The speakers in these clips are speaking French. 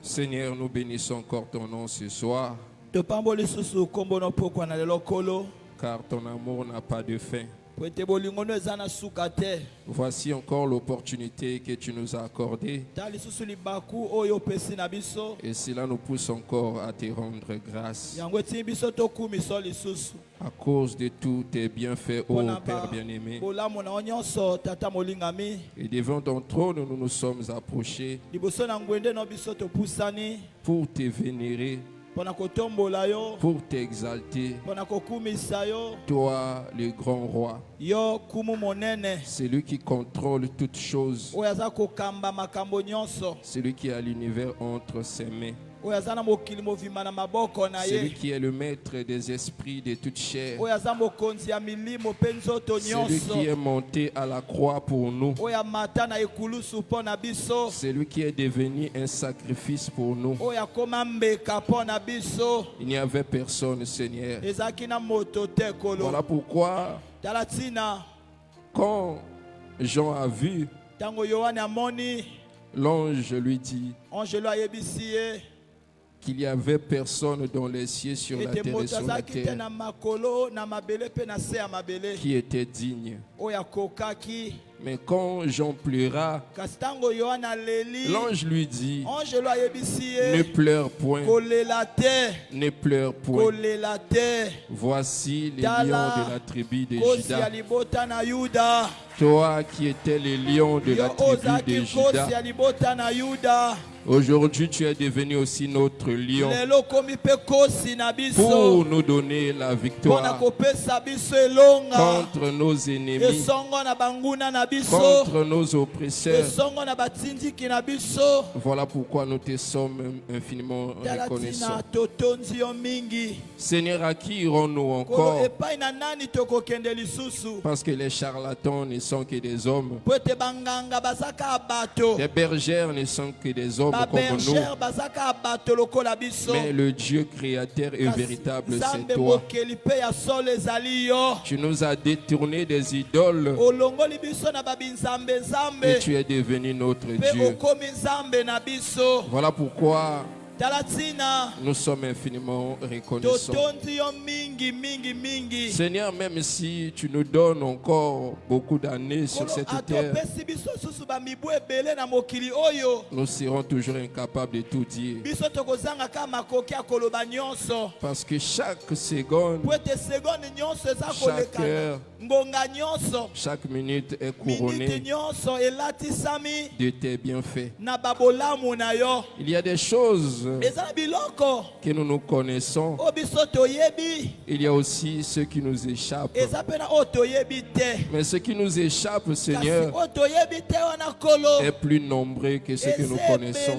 Seigneur, nous bénissons encore ton nom ce soir, car ton amour n'a pas de fin. Voici encore l'opportunité que tu nous as accordée. Et cela nous pousse encore à te rendre grâce. À cause de tous tes bienfaits, ô Père bien-aimé. Et devant ton trône, nous nous sommes approchés pour te vénérer, pour t'exalter, toi le grand roi, celui qui contrôle toutes choses, celui qui a l'univers entre ses mains, celui qui est le maître des esprits de toute chair, celui qui est monté à la croix pour nous, celui qui est devenu un sacrifice pour nous. Il n'y avait personne, Seigneur. Voilà pourquoi quand Jean a vu, l'ange lui dit qu'il n'y avait personne dans les cieux, sur la terre et sur la terre qui était digne. Mais quand Jean pleura, l'ange lui dit: ne pleure point, ne pleure point. Voici les lions de la tribu de Juda. Toi qui étais le lion de la tribu de Juda, aujourd'hui tu es devenu aussi notre lion pour nous donner la victoire contre nos ennemis, contre nos oppresseurs. Voilà pourquoi nous te sommes infiniment reconnaissants. Seigneur, à qui irons-nous encore? Parce que les charlatans ne sont que des hommes. Les bergères ne sont que des hommes comme nous. Mais le Dieu créateur et véritable, c'est toi. Tu nous as détourné des idoles et tu es devenu notre Dieu. Voilà pourquoi nous sommes infiniment reconnaissants. Seigneur, même si tu nous donnes encore beaucoup d'années sur cette terre, nous serons toujours incapables de tout dire. Parce que chaque seconde, chaque heure, chaque minute est couronnée de tes bienfaits. Il y a des choses que nous connaissons. Il y a aussi ceux qui nous échappent. Mais ce qui nous échappe, Seigneur, est plus nombreux que ce que nous connaissons.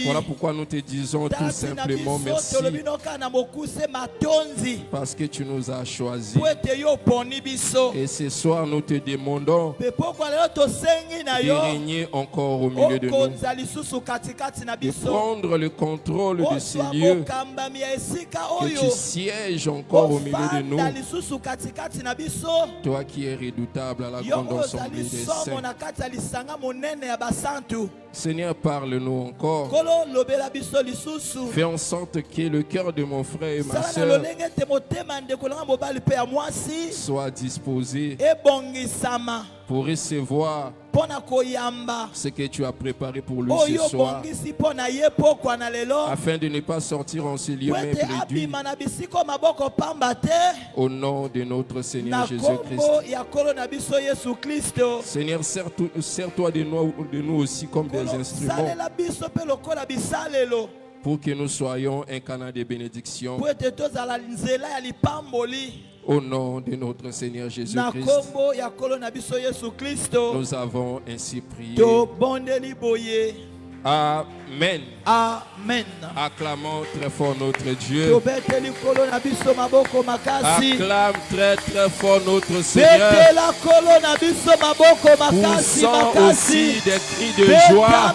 Voilà pourquoi nous te disons tout simplement merci. Parce que tu nous as choisis. Et ce soir, nous te demandons de régner encore au milieu de nous, de prendre le contrôle de ces lieux, que tu sièges encore au milieu de nous, toi qui es redoutable à la grande assemblée des saints. Seigneur, parle-nous encore. Fais en sorte que le cœur de mon frère et ma soeur soit disposé pour recevoir ce que tu as préparé pour lui ce soir, afin de ne pas sortir en ce lieu même réduit. Au nom de notre Seigneur Jésus-Christ. Seigneur, sers-toi de nous aussi comme des instruments, pour que nous soyons un canal de bénédiction. Au nom de notre Seigneur Jésus-Christ, nous avons ainsi prié. Amen. Amen. Acclamons très fort notre Dieu. Acclame très très fort notre Seigneur. Poussons aussi des cris de joie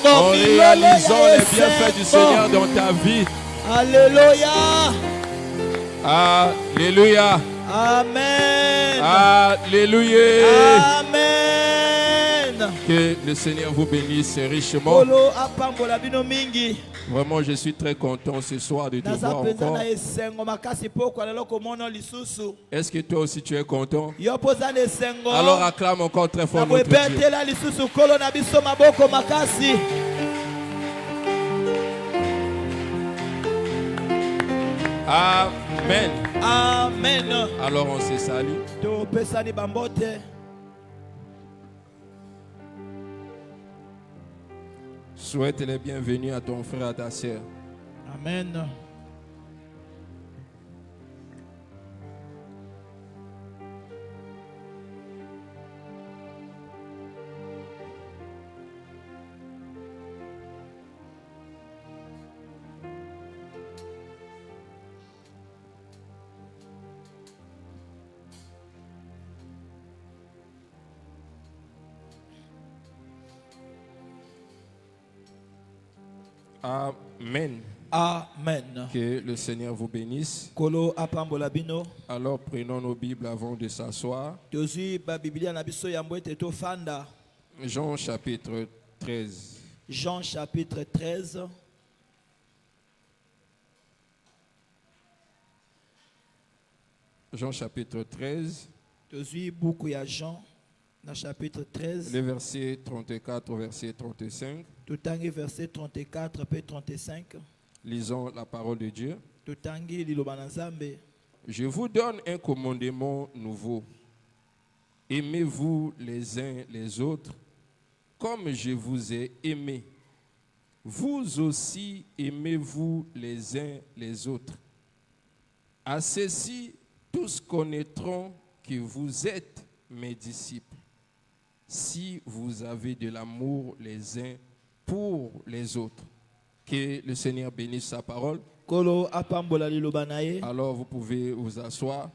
en réalisant les bienfaits du Seigneur dans ta vie. Alléluia. Alléluia. Amen. Alléluia. Amen. Que le Seigneur vous bénisse richement. Vraiment, je suis très content ce soir de te voir encore. Est-ce que toi aussi tu es content? Alors acclame encore très fort notre Dieu. Amen. Amen. Alors on se salue. Souhaite les bienvenus à ton frère, à ta sœur. Amen. Amen. Amen. Que le Seigneur vous bénisse. Alors prenons nos Bibles avant de s'asseoir. Jean chapitre 13. Jean chapitre 13. Jean chapitre 13. Jean chapitre 13. Le verset 34 au verset 35. Verset 34 et 35. Lisons la parole de Dieu. Je vous donne un commandement nouveau. Aimez-vous les uns les autres comme je vous ai aimé. Vous aussi aimez-vous les uns les autres. À ceci, tous connaîtront que vous êtes mes disciples, si vous avez de l'amour les uns pour les autres. Que le Seigneur bénisse sa parole. Alors vous pouvez vous asseoir.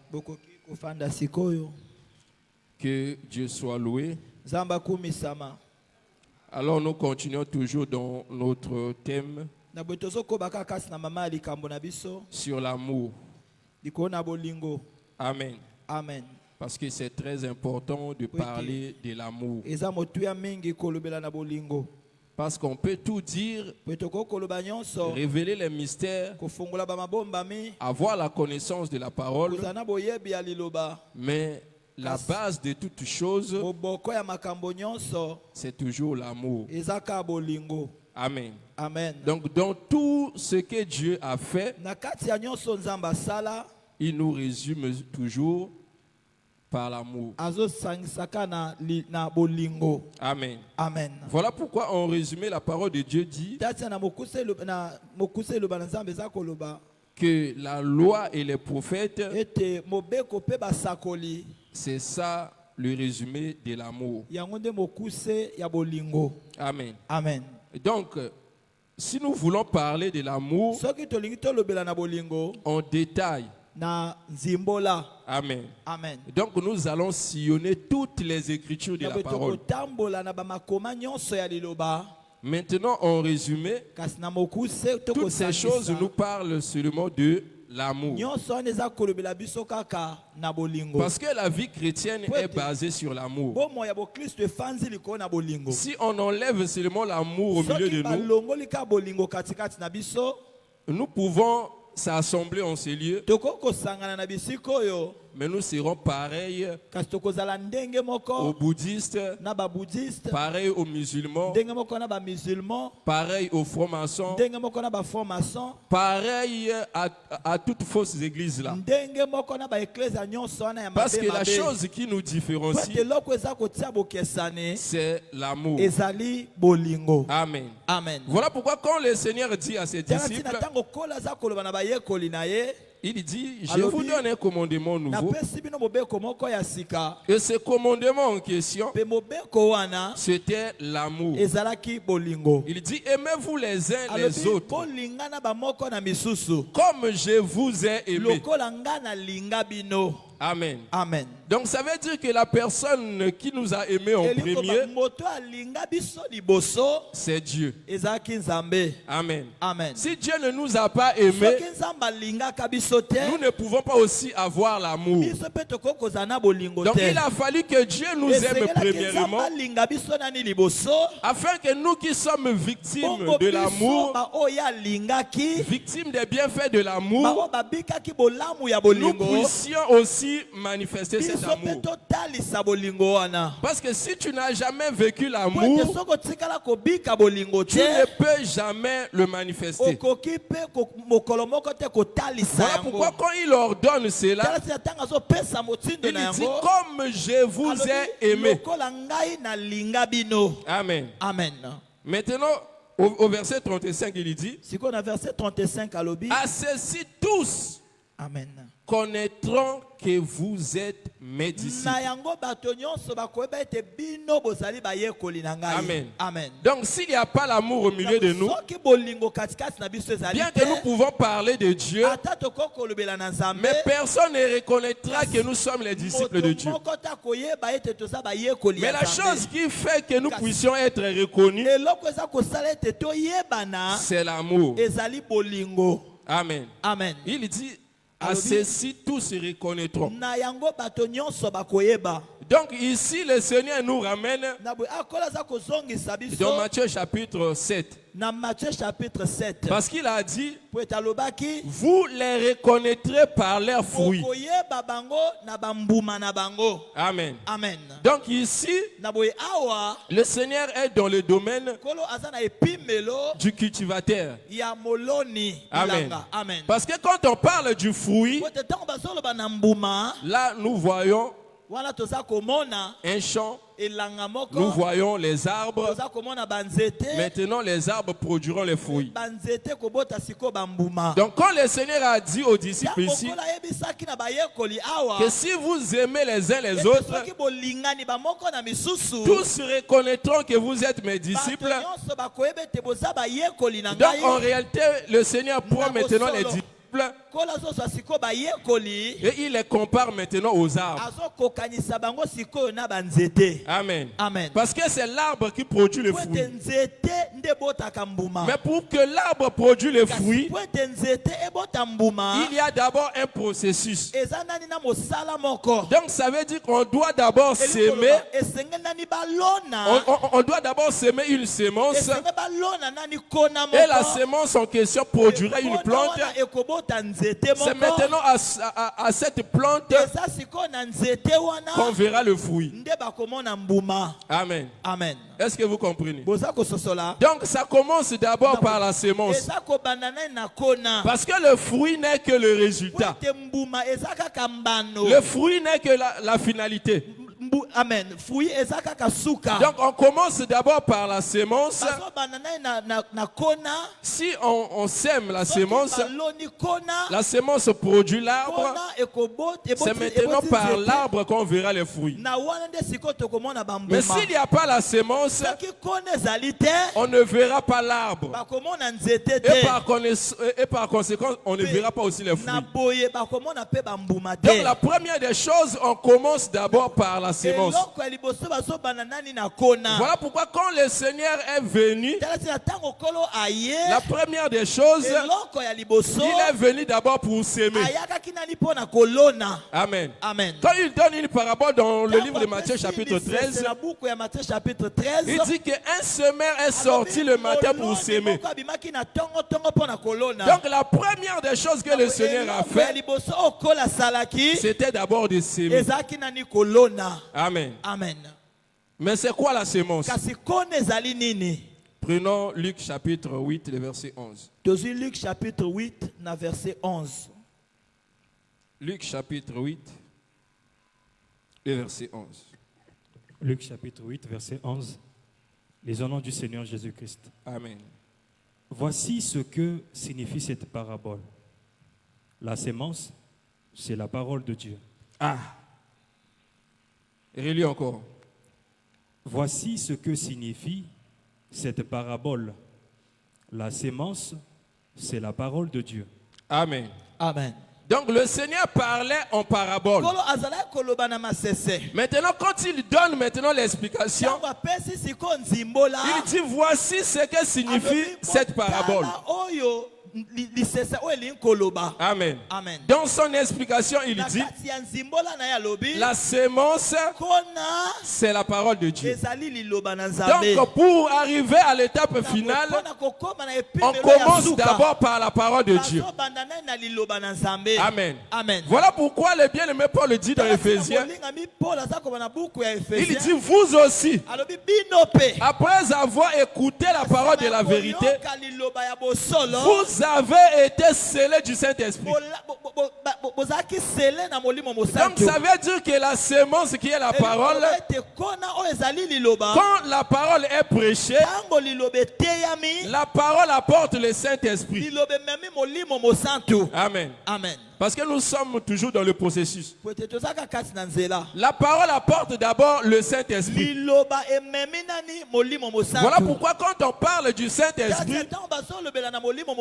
Que Dieu soit loué. Alors nous continuons toujours dans notre thème sur l'amour. Amen. Amen. Parce que c'est très important de parler de l'amour. Parce qu'on peut tout dire, révéler les mystères, avoir la connaissance de la parole, mais la base de toutes choses, c'est toujours l'amour. Amen. Amen. Donc dans tout ce que Dieu a fait, il nous résume toujours par l'amour. Amen. Amen. Voilà pourquoi en résumé la parole de Dieu dit que la loi et les prophètes, c'est ça le résumé de l'amour. Amen. Amen. Donc, si nous voulons parler de l'amour en détail, Amen. Amen. Donc nous allons sillonner toutes les écritures de la parole. Maintenant, en résumé, toutes ces choses nous parlent seulement de l'amour. Parce que la vie chrétienne est basée sur l'amour. Si on enlève seulement l'amour au milieu de nous, nous pouvons s'assembler en ces lieux, mais nous serons pareils aux bouddhistes, pareils aux musulmans, pareils aux francs-maçons, pareils à toutes fausses églises là. Parce que la chose qui nous différencie, c'est l'amour. Amen. Amen. Voilà pourquoi quand le Seigneur dit à ses disciples, il dit, je vous donne un commandement nouveau. Et ce commandement en question, c'était l'amour. Il dit, aimez-vous les uns les autres comme je vous ai aimé. Amen. Amen. Donc ça veut dire que la personne qui nous a aimés en premier, c'est Dieu. Amen. Amen. Si Dieu ne nous a pas aimés, nous ne pouvons pas aussi avoir l'amour. Donc il a fallu que Dieu nous aime premièrement, afin que nous qui sommes victimes de l'amour, victimes des bienfaits de l'amour, nous puissions aussi manifester cet amour. Parce que si tu n'as jamais vécu l'amour, tu ne peux jamais le manifester. Voilà pourquoi quand il ordonne cela, il dit comme je vous ai aimé. Amen. Amen. Maintenant, au verset 35, il dit, à ceci tous, amen, connaîtront que vous êtes mes disciples. Amen. Amen. Donc s'il n'y a pas l'amour au milieu de nous, bien que nous pouvons parler de Dieu, mais personne ne reconnaîtra que nous sommes les disciples de Dieu. Mais la chose qui fait que nous puissions être reconnus, c'est l'amour. Amen. Amen. Il dit, à ceci tous se reconnaîtront. Donc ici le Seigneur nous ramène dans Matthieu chapitre 7. Parce qu'il a dit, vous les reconnaîtrez par leurs fruits. Amen. Amen. Donc ici, le Seigneur est dans le domaine du cultivateur. Amen. Amen. Parce que quand on parle du fruit, là nous voyons un champ, nous voyons les arbres. Maintenant les arbres produiront les fruits. Donc quand le Seigneur a dit aux disciples ici que si vous aimez les uns les autres, tous reconnaîtront que vous êtes mes disciples. Donc en réalité le Seigneur prend maintenant les disciples et il les compare maintenant aux arbres. Amen. Amen. Parce que c'est l'arbre qui produit le fruit. Mais pour que l'arbre produise le fruit, il y a d'abord un processus. Donc ça veut dire qu'on doit d'abord s'aimer. On doit d'abord s'aimer une sémence. Et la sémence en question produirait une plante. C'est maintenant à cette plante qu'on verra le fruit. Amen. Amen. Est-ce que vous comprenez? Donc ça commence d'abord par la sémence. Parce que le fruit n'est que le résultat. Le fruit n'est que la finalité. Amen. Donc on commence d'abord par la sémence. Si on sème la sémence produit l'arbre. C'est maintenant par l'arbre qu'on verra les fruits. Mais s'il n'y a pas la sémence, on ne verra pas l'arbre. Et par conséquent, on ne verra pas aussi les fruits. Donc la première des choses, on commence d'abord par la sémence. Voilà pourquoi quand le Seigneur est venu, la première des choses, il est venu d'abord pour s'aimer. Amen. Amen. Quand il donne une parabole dans le livre de Matthieu chapitre 13, il dit qu'un semeur est sorti le matin pour s'aimer. Donc la première des choses que le Seigneur a fait, c'était d'abord de s'aimer. Amen. Amen. Mais c'est quoi la sémence? Prenons Luc chapitre 8, le verset 11. Luc chapitre 8, verset 11. Luc chapitre 8, le verset 11. Luc chapitre 8, verset 11. Les au nom du Seigneur Jésus-Christ. Amen. Voici ce que signifie cette parabole. La sémence, c'est la parole de Dieu. Ah. Relis encore. Voici ce que signifie cette parabole. La sémence, c'est la parole de Dieu. Amen. Amen. Donc le Seigneur parlait en parabole. Maintenant, quand il donne maintenant l'explication, il dit voici ce que signifie cette parabole. Amen. Amen. Dans son explication, il dit la sémence, c'est la parole de Dieu. Donc, pour arriver à l'étape finale, on commence d'abord par la parole de Dieu. Amen. Amen. Voilà pourquoi le bien-aimé Paul dit dans Éphésiens, il dit vous aussi, après avoir écouté la parole de la vérité, vous avez été scellés du Saint-Esprit. Donc ça veut dire que la sémence qui est la parole, quand la parole est prêchée, la parole apporte le Saint-Esprit. Amen. Amen. Parce que nous sommes toujours dans le processus. La parole apporte d'abord le Saint-Esprit. Voilà pourquoi quand on parle du Saint-Esprit,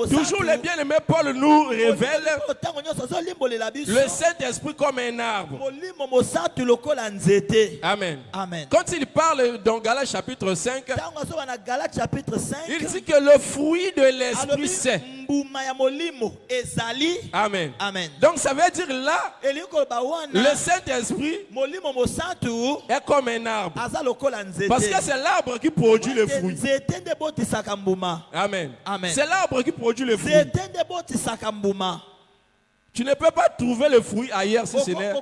toujours le bien-aimé Paul nous révèle le Saint-Esprit comme un arbre. Amen. Amen. Quand il parle dans Galates chapitre 5, il dit que le fruit de l'Esprit c'est. Amen. Amen. Donc ça veut dire là, le Saint-Esprit est comme un arbre. Parce que c'est l'arbre qui produit le fruit. Amen. Amen. C'est l'arbre qui produit le fruit. Tu ne peux pas trouver le fruit ailleurs si ce n'est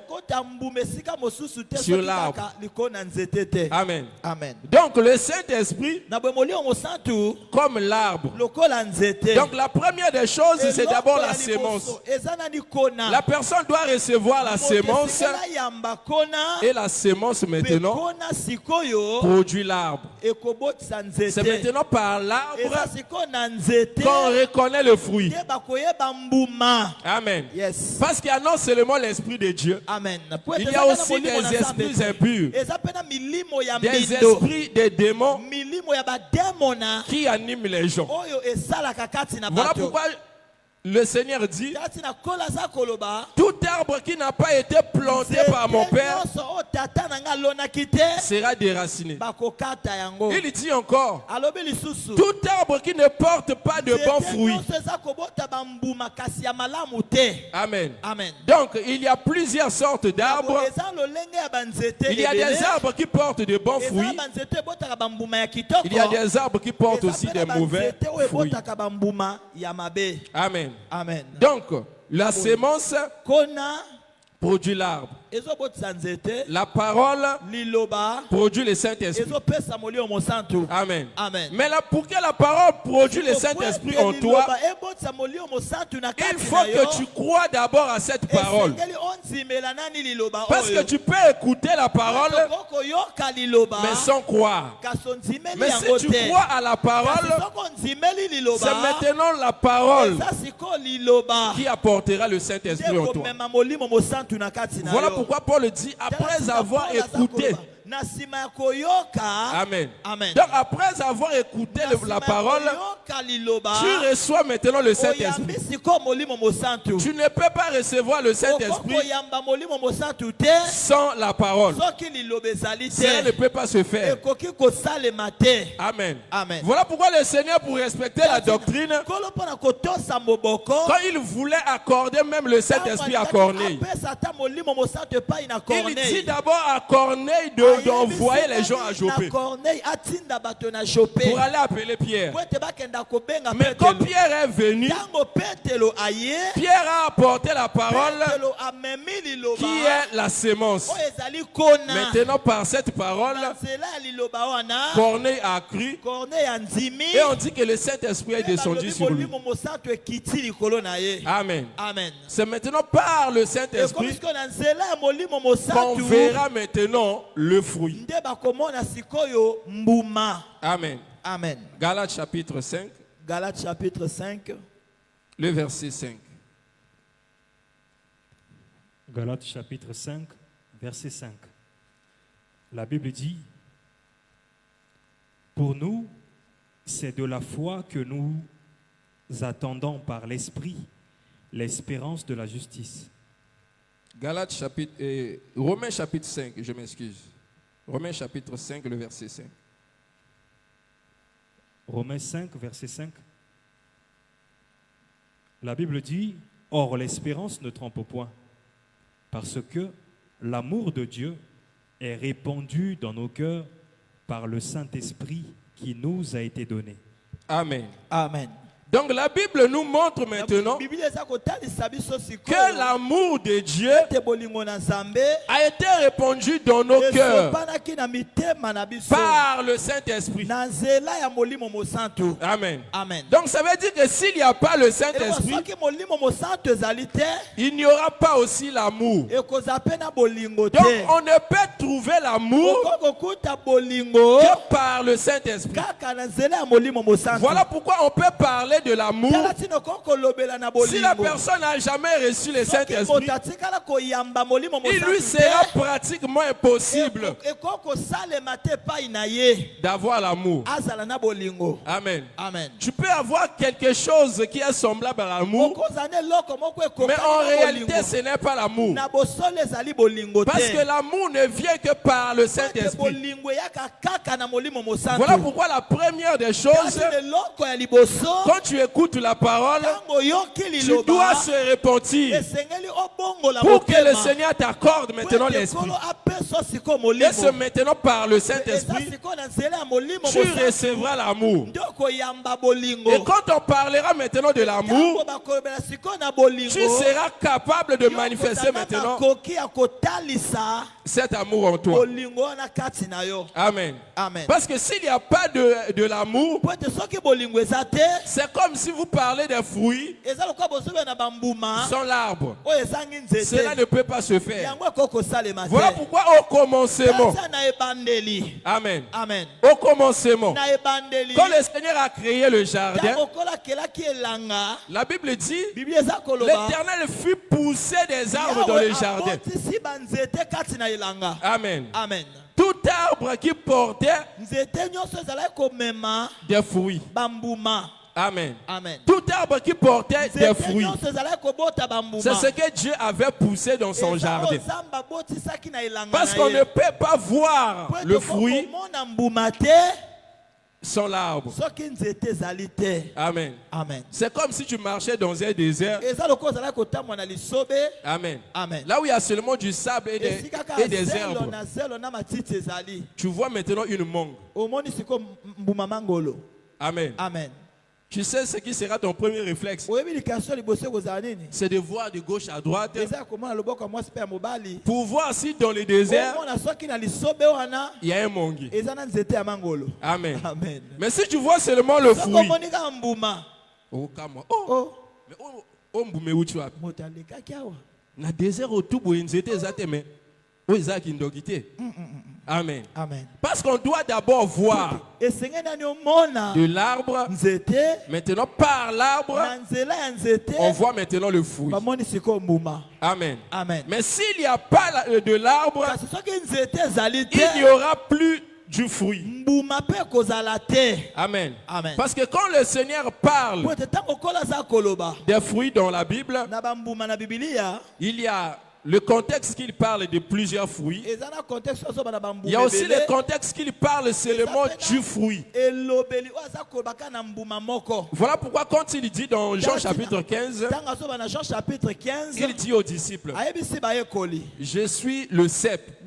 sur l'arbre. Amen. Amen. Donc le Saint-Esprit comme l'arbre. Donc la première des choses, c'est d'abord la sémence. La personne doit recevoir la sémence et la sémence maintenant produit l'arbre. C'est maintenant par l'arbre qu'on reconnaît le fruit. Amen. Yes. Parce qu'il y a non seulement l'Esprit de Dieu, Amen. Il y a aussi des esprits impurs, des esprits des démons qui animent les gens. Voilà pourquoi le Seigneur dit, tout arbre qui n'a pas été planté par mon Père sera déraciné. Il dit encore, tout arbre qui ne porte pas de bons fruits. Amen. Amen. Donc, il y a plusieurs sortes d'arbres. Il y a des arbres qui portent de bons fruits. Il y a des arbres qui portent aussi des mauvais fruits. Amen. Amen. Donc, la sémence produit l'arbre. La parole produit le Saint-Esprit. Amen. Amen. Mais là, pour que la parole produise le Saint-Esprit en toi, il faut que tu crois d'abord à cette parole. Parce que tu peux écouter la parole, mais sans croire. Mais si tu crois à la parole, c'est maintenant la parole qui apportera le Saint-Esprit en toi. Voilà pourquoi Paul dit, après avoir écouté. Amen. Amen. Donc après avoir écouté la parole, tu reçois maintenant le Saint-Esprit. Tu ne peux pas recevoir le Saint-Esprit sans la parole. Cela ne peut pas se faire. Amen. Amen. Voilà pourquoi le Seigneur, pour respecter la doctrine, quand il voulait accorder même le Saint-Esprit à Corneille, il dit d'abord à Corneille d'envoyer les gens à Joppé pour aller appeler Pierre. Mais quand Pierre est venu, Pierre a apporté la parole qui est la sémence. Maintenant, par cette parole, Corneille a cru et on dit que le Saint-Esprit est descendu sur lui. Amen. C'est maintenant par le Saint-Esprit qu'on verra maintenant le fruit. Amen. Amen. Galates chapitre 5. Galates chapitre 5. Le verset 5. Galates chapitre 5, verset 5. La Bible dit, pour nous, c'est de la foi que nous attendons par l'Esprit l'espérance de la justice. Galates chapitre, Romains chapitre 5, je m'excuse. Romains chapitre 5, le verset 5. Romains 5, verset 5. La Bible dit, « Or l'espérance ne trompe point, parce que l'amour de Dieu est répandu dans nos cœurs par le Saint-Esprit qui nous a été donné. » Amen. Amen. Donc la Bible nous montre maintenant que l'amour de Dieu a été répandu dans nos cœurs par le Saint-Esprit. Amen. Amen. Donc ça veut dire que s'il n'y a pas le Saint-Esprit, il n'y aura pas aussi l'amour. Donc on ne peut trouver l'amour que par le Saint-Esprit. Voilà pourquoi on peut parler de l'amour. Si la personne n'a jamais reçu le Saint-Esprit, il lui sera pratiquement impossible d'avoir l'amour. Amen. Amen. Tu peux avoir quelque chose qui est semblable à l'amour, mais en réalité ce n'est pas l'amour. Parce que l'amour ne vient que par le Saint-Esprit. Voilà pourquoi la première des choses, quand tu écoutes la parole, tu dois se repentir pour que le Seigneur t'accorde maintenant l'Esprit. Et c'est maintenant par le Saint-Esprit, tu recevras l'amour. Et quand on parlera maintenant de l'amour, tu seras capable de manifester maintenant cet amour en toi. Amen. Amen. Parce que s'il n'y a pas de l'amour, c'est comme si vous parlez des fruits sans l'arbre. Cela ne peut pas se faire. Voilà pourquoi au commencement, Amen. Amen. Au commencement, quand le Seigneur a créé le jardin, la Bible dit, l'Éternel fit pousser des arbres dans le jardin. Amen. Amen. Tout arbre qui portait des fruits. Amen. Amen. Tout arbre qui portait des fruits, c'est ce que Dieu avait poussé dans son jardin. Parce qu'on ne peut pas voir le fruit sans l'arbre. Amen. Amen. C'est comme si tu marchais dans un désert. Amen. Amen. Là où il y a seulement du sable et des herbes. Tu vois maintenant une mangue. Amen. Amen. Tu sais ce qui sera ton premier réflexe? C'est de voir de gauche à droite pour voir si dans le désert il y a un mangue. Amen. Amen. Mais si tu vois seulement le fruit, oh, mais où tu as? Na désert autour où ils étaient mais où ils ont quitté. Amen. Amen. Parce qu'on doit d'abord voir de l'arbre. Maintenant, par l'arbre, on voit maintenant le fruit. Amen. Amen. Mais s'il n'y a pas de l'arbre, il n'y aura plus du fruit. Amen. Amen. Parce que quand le Seigneur parle des fruits dans la Bible, il y a le contexte qu'il parle de plusieurs fruits. Il y a aussi le contexte qu'il parle seulement du fruit. Voilà pourquoi quand il dit dans Jean chapitre 15, il dit aux disciples, je suis le cep,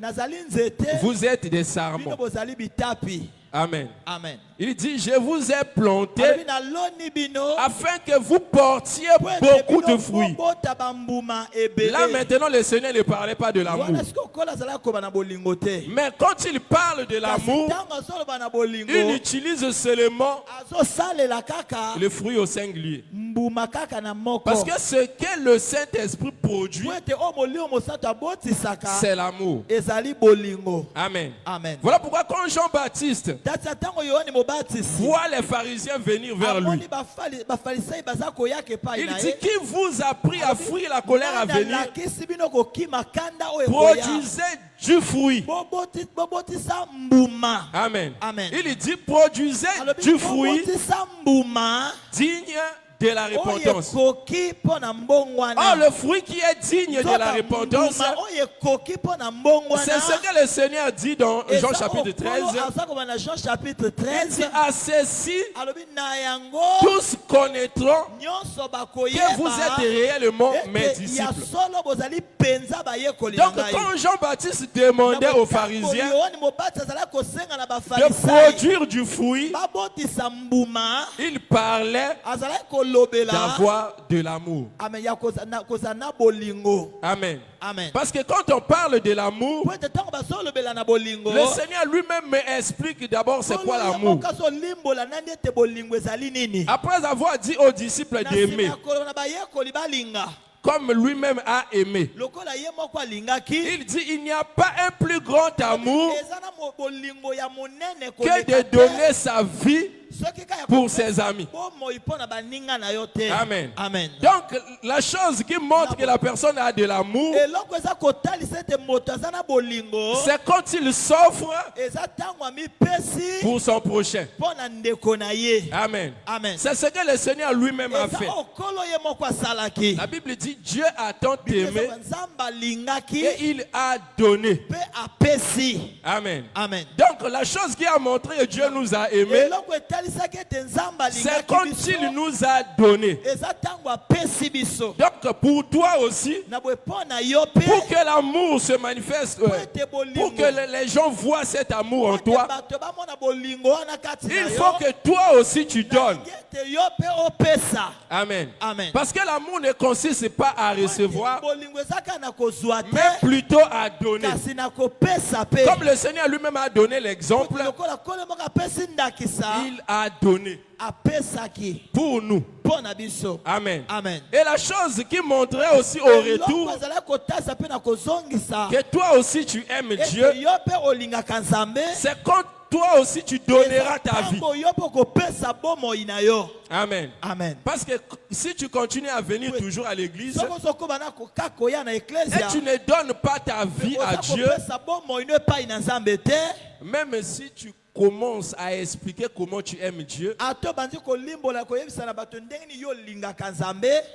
vous êtes des sarments. Amen. Amen. Il dit, je vous ai planté afin que vous portiez beaucoup de fruits. Là maintenant, le Seigneur ne parlait pas de l'amour. Mais quand il parle de l'amour, il utilise seulement le fruit au singulier. Parce que ce que le Saint-Esprit produit, c'est l'amour. Amen. Amen. Voilà pourquoi quand Jean-Baptiste voit les pharisiens venir vers lui, il dit, qui vous a pris à fuir la colère à venir? Produisez du fruit. Amen. Amen. Il dit, produisez du fruit digne de la repentance. Or, le fruit qui est digne de la repentance, c'est ce que le Seigneur dit dans Jean chapitre 13. Il dit à ceci, tous connaîtront que vous êtes réellement mes disciples. Donc quand Jean-Baptiste demandait aux pharisiens de produire du fruit, il parlait d'avoir de l'amour. Amen. Amen. Parce que quand on parle de l'amour, le Seigneur lui-même me explique d'abord c'est quoi l'amour. Après avoir dit aux disciples d'aimer, comme lui-même a aimé, il dit il n'y a pas un plus grand amour que de donner sa vie pour ses amis. Amen. Amen. Donc la chose qui montre que la personne a de l'amour, c'est quand il s'offre pour son prochain. Amen. Amen. C'est ce que le Seigneur lui-même a fait. La Bible dit Dieu a tant aimé et il a donné. Amen. Amen. Donc la chose qui a montré que Dieu nous a aimés, c'est quand il nous a donné. Donc pour toi aussi, pour que l'amour se manifeste, pour que les gens voient cet amour en toi, il faut que toi aussi tu donnes. Amen. Amen. Parce que l'amour ne consiste pas à recevoir, mais plutôt à donner. Comme le Seigneur lui-même a donné l'exemple, il a donné pour nous. Amen. Amen. Et la chose qui montrait aussi au retour que toi aussi tu aimes Dieu, c'est quand toi aussi tu donneras ta vie. Amen. Amen. Parce que si tu continues à venir toujours à l'église et tu ne donnes pas ta vie à Dieu, même si tu commences à expliquer comment tu aimes Dieu,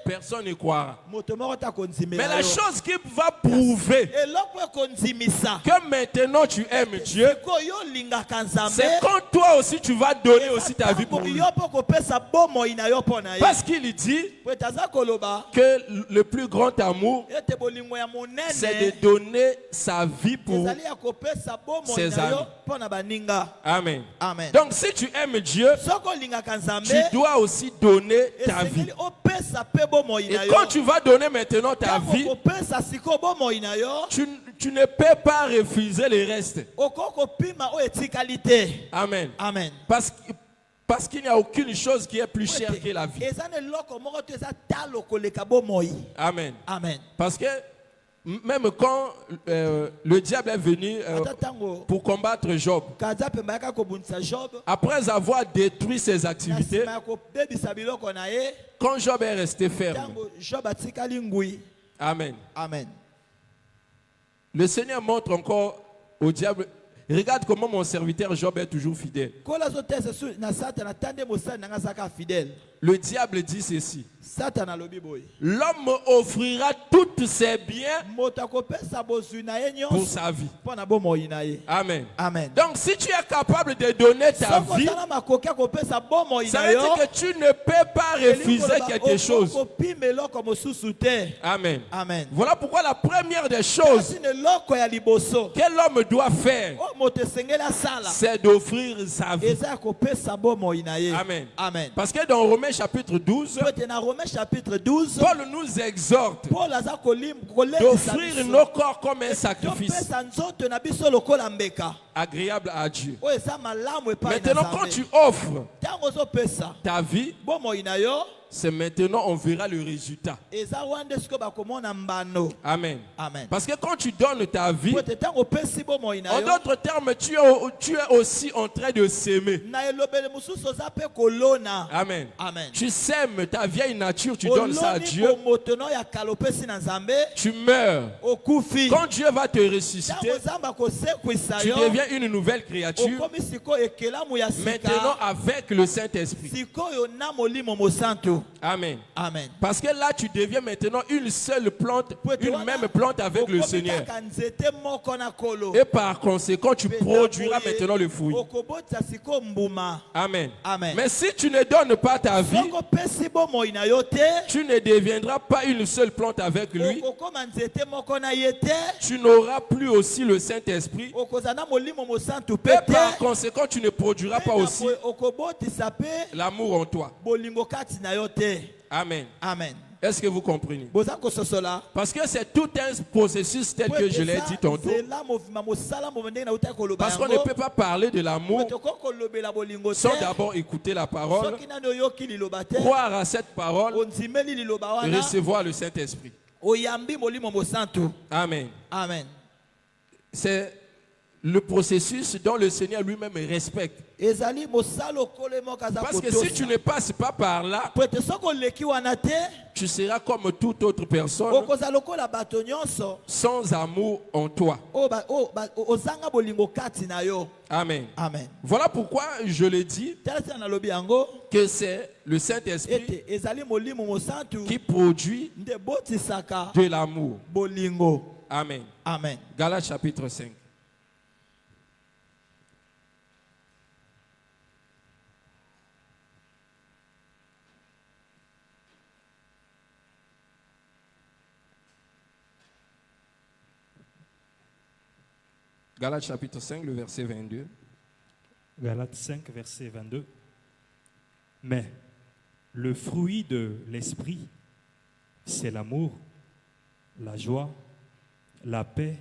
personne ne croira. Mais la chose qui va prouver que maintenant tu aimes Dieu, c'est quand toi aussi tu vas donner aussi ta vie pour lui. Parce qu'il dit que le plus grand amour, c'est de donner sa vie pour ses amis. Amen. Amen. Donc si tu aimes Dieu, tu dois aussi donner ta vie. Et quand tu vas donner maintenant ta vie, tu ne peux pas refuser le reste. Amen. Amen. Parce qu'il n'y a aucune chose qui est plus chère que la vie. Amen. Amen. Parce que même quand le diable est venu pour combattre Job, après avoir détruit ses activités, quand Job est resté ferme, Amen. Amen. Le Seigneur montre encore au diable, regarde comment mon serviteur Job est toujours fidèle. Le diable dit ceci: l'homme offrira tous ses biens pour sa vie. Amen. Amen. Donc si tu es capable de donner ta vie, ça veut dire que tu ne peux pas refuser quelque chose. Amen. Amen. Voilà pourquoi la première des choses que l'homme doit faire, c'est d'offrir sa vie. Amen. Amen. Parce que dans Romains chapitre 12, Paul nous exhorte d'offrir nos corps comme un sacrifice agréable à Dieu. Maintenant, quand tu offres ta vie, c'est maintenant on verra le résultat. Amen. Amen. Parce que quand tu donnes ta vie, en d'autres termes, tu es aussi en train de s'aimer. Amen. Amen. Tu sèmes ta vieille nature, tu donnes ça à Dieu. Tu meurs. Quand Dieu va te ressusciter, tu deviens deviens une nouvelle créature. Maintenant avec le Saint-Esprit. Amen. Amen. Parce que là, tu deviens maintenant une seule plante, une même plante avec le Seigneur. Et par conséquent, tu produiras maintenant le fruit. Amen. Amen. Mais si tu ne donnes pas ta vie, tu ne deviendras pas une seule plante avec lui. Tu n'auras plus aussi le Saint-Esprit. Et par conséquent, tu ne produiras pas aussi l'amour en toi. Amen. Amen. Est-ce que vous comprenez? Parce que c'est tout un processus tel que je l'ai dit tantôt. Parce qu'on ne peut pas parler de l'amour sans d'abord écouter la parole, croire à cette parole et recevoir le Saint-Esprit. Amen. Amen. C'est le processus dont le Seigneur lui-même respecte. Parce que si tu ne passes pas par là, tu seras comme toute autre personne sans amour en toi. Amen. Amen. Voilà pourquoi je le dis que c'est le Saint-Esprit qui produit de l'amour. Amen. Amen. Galates chapitre 5. Galates chapitre 5, le verset 22. Galates 5, verset 22. Mais le fruit de l'esprit, c'est l'amour, la joie, la paix,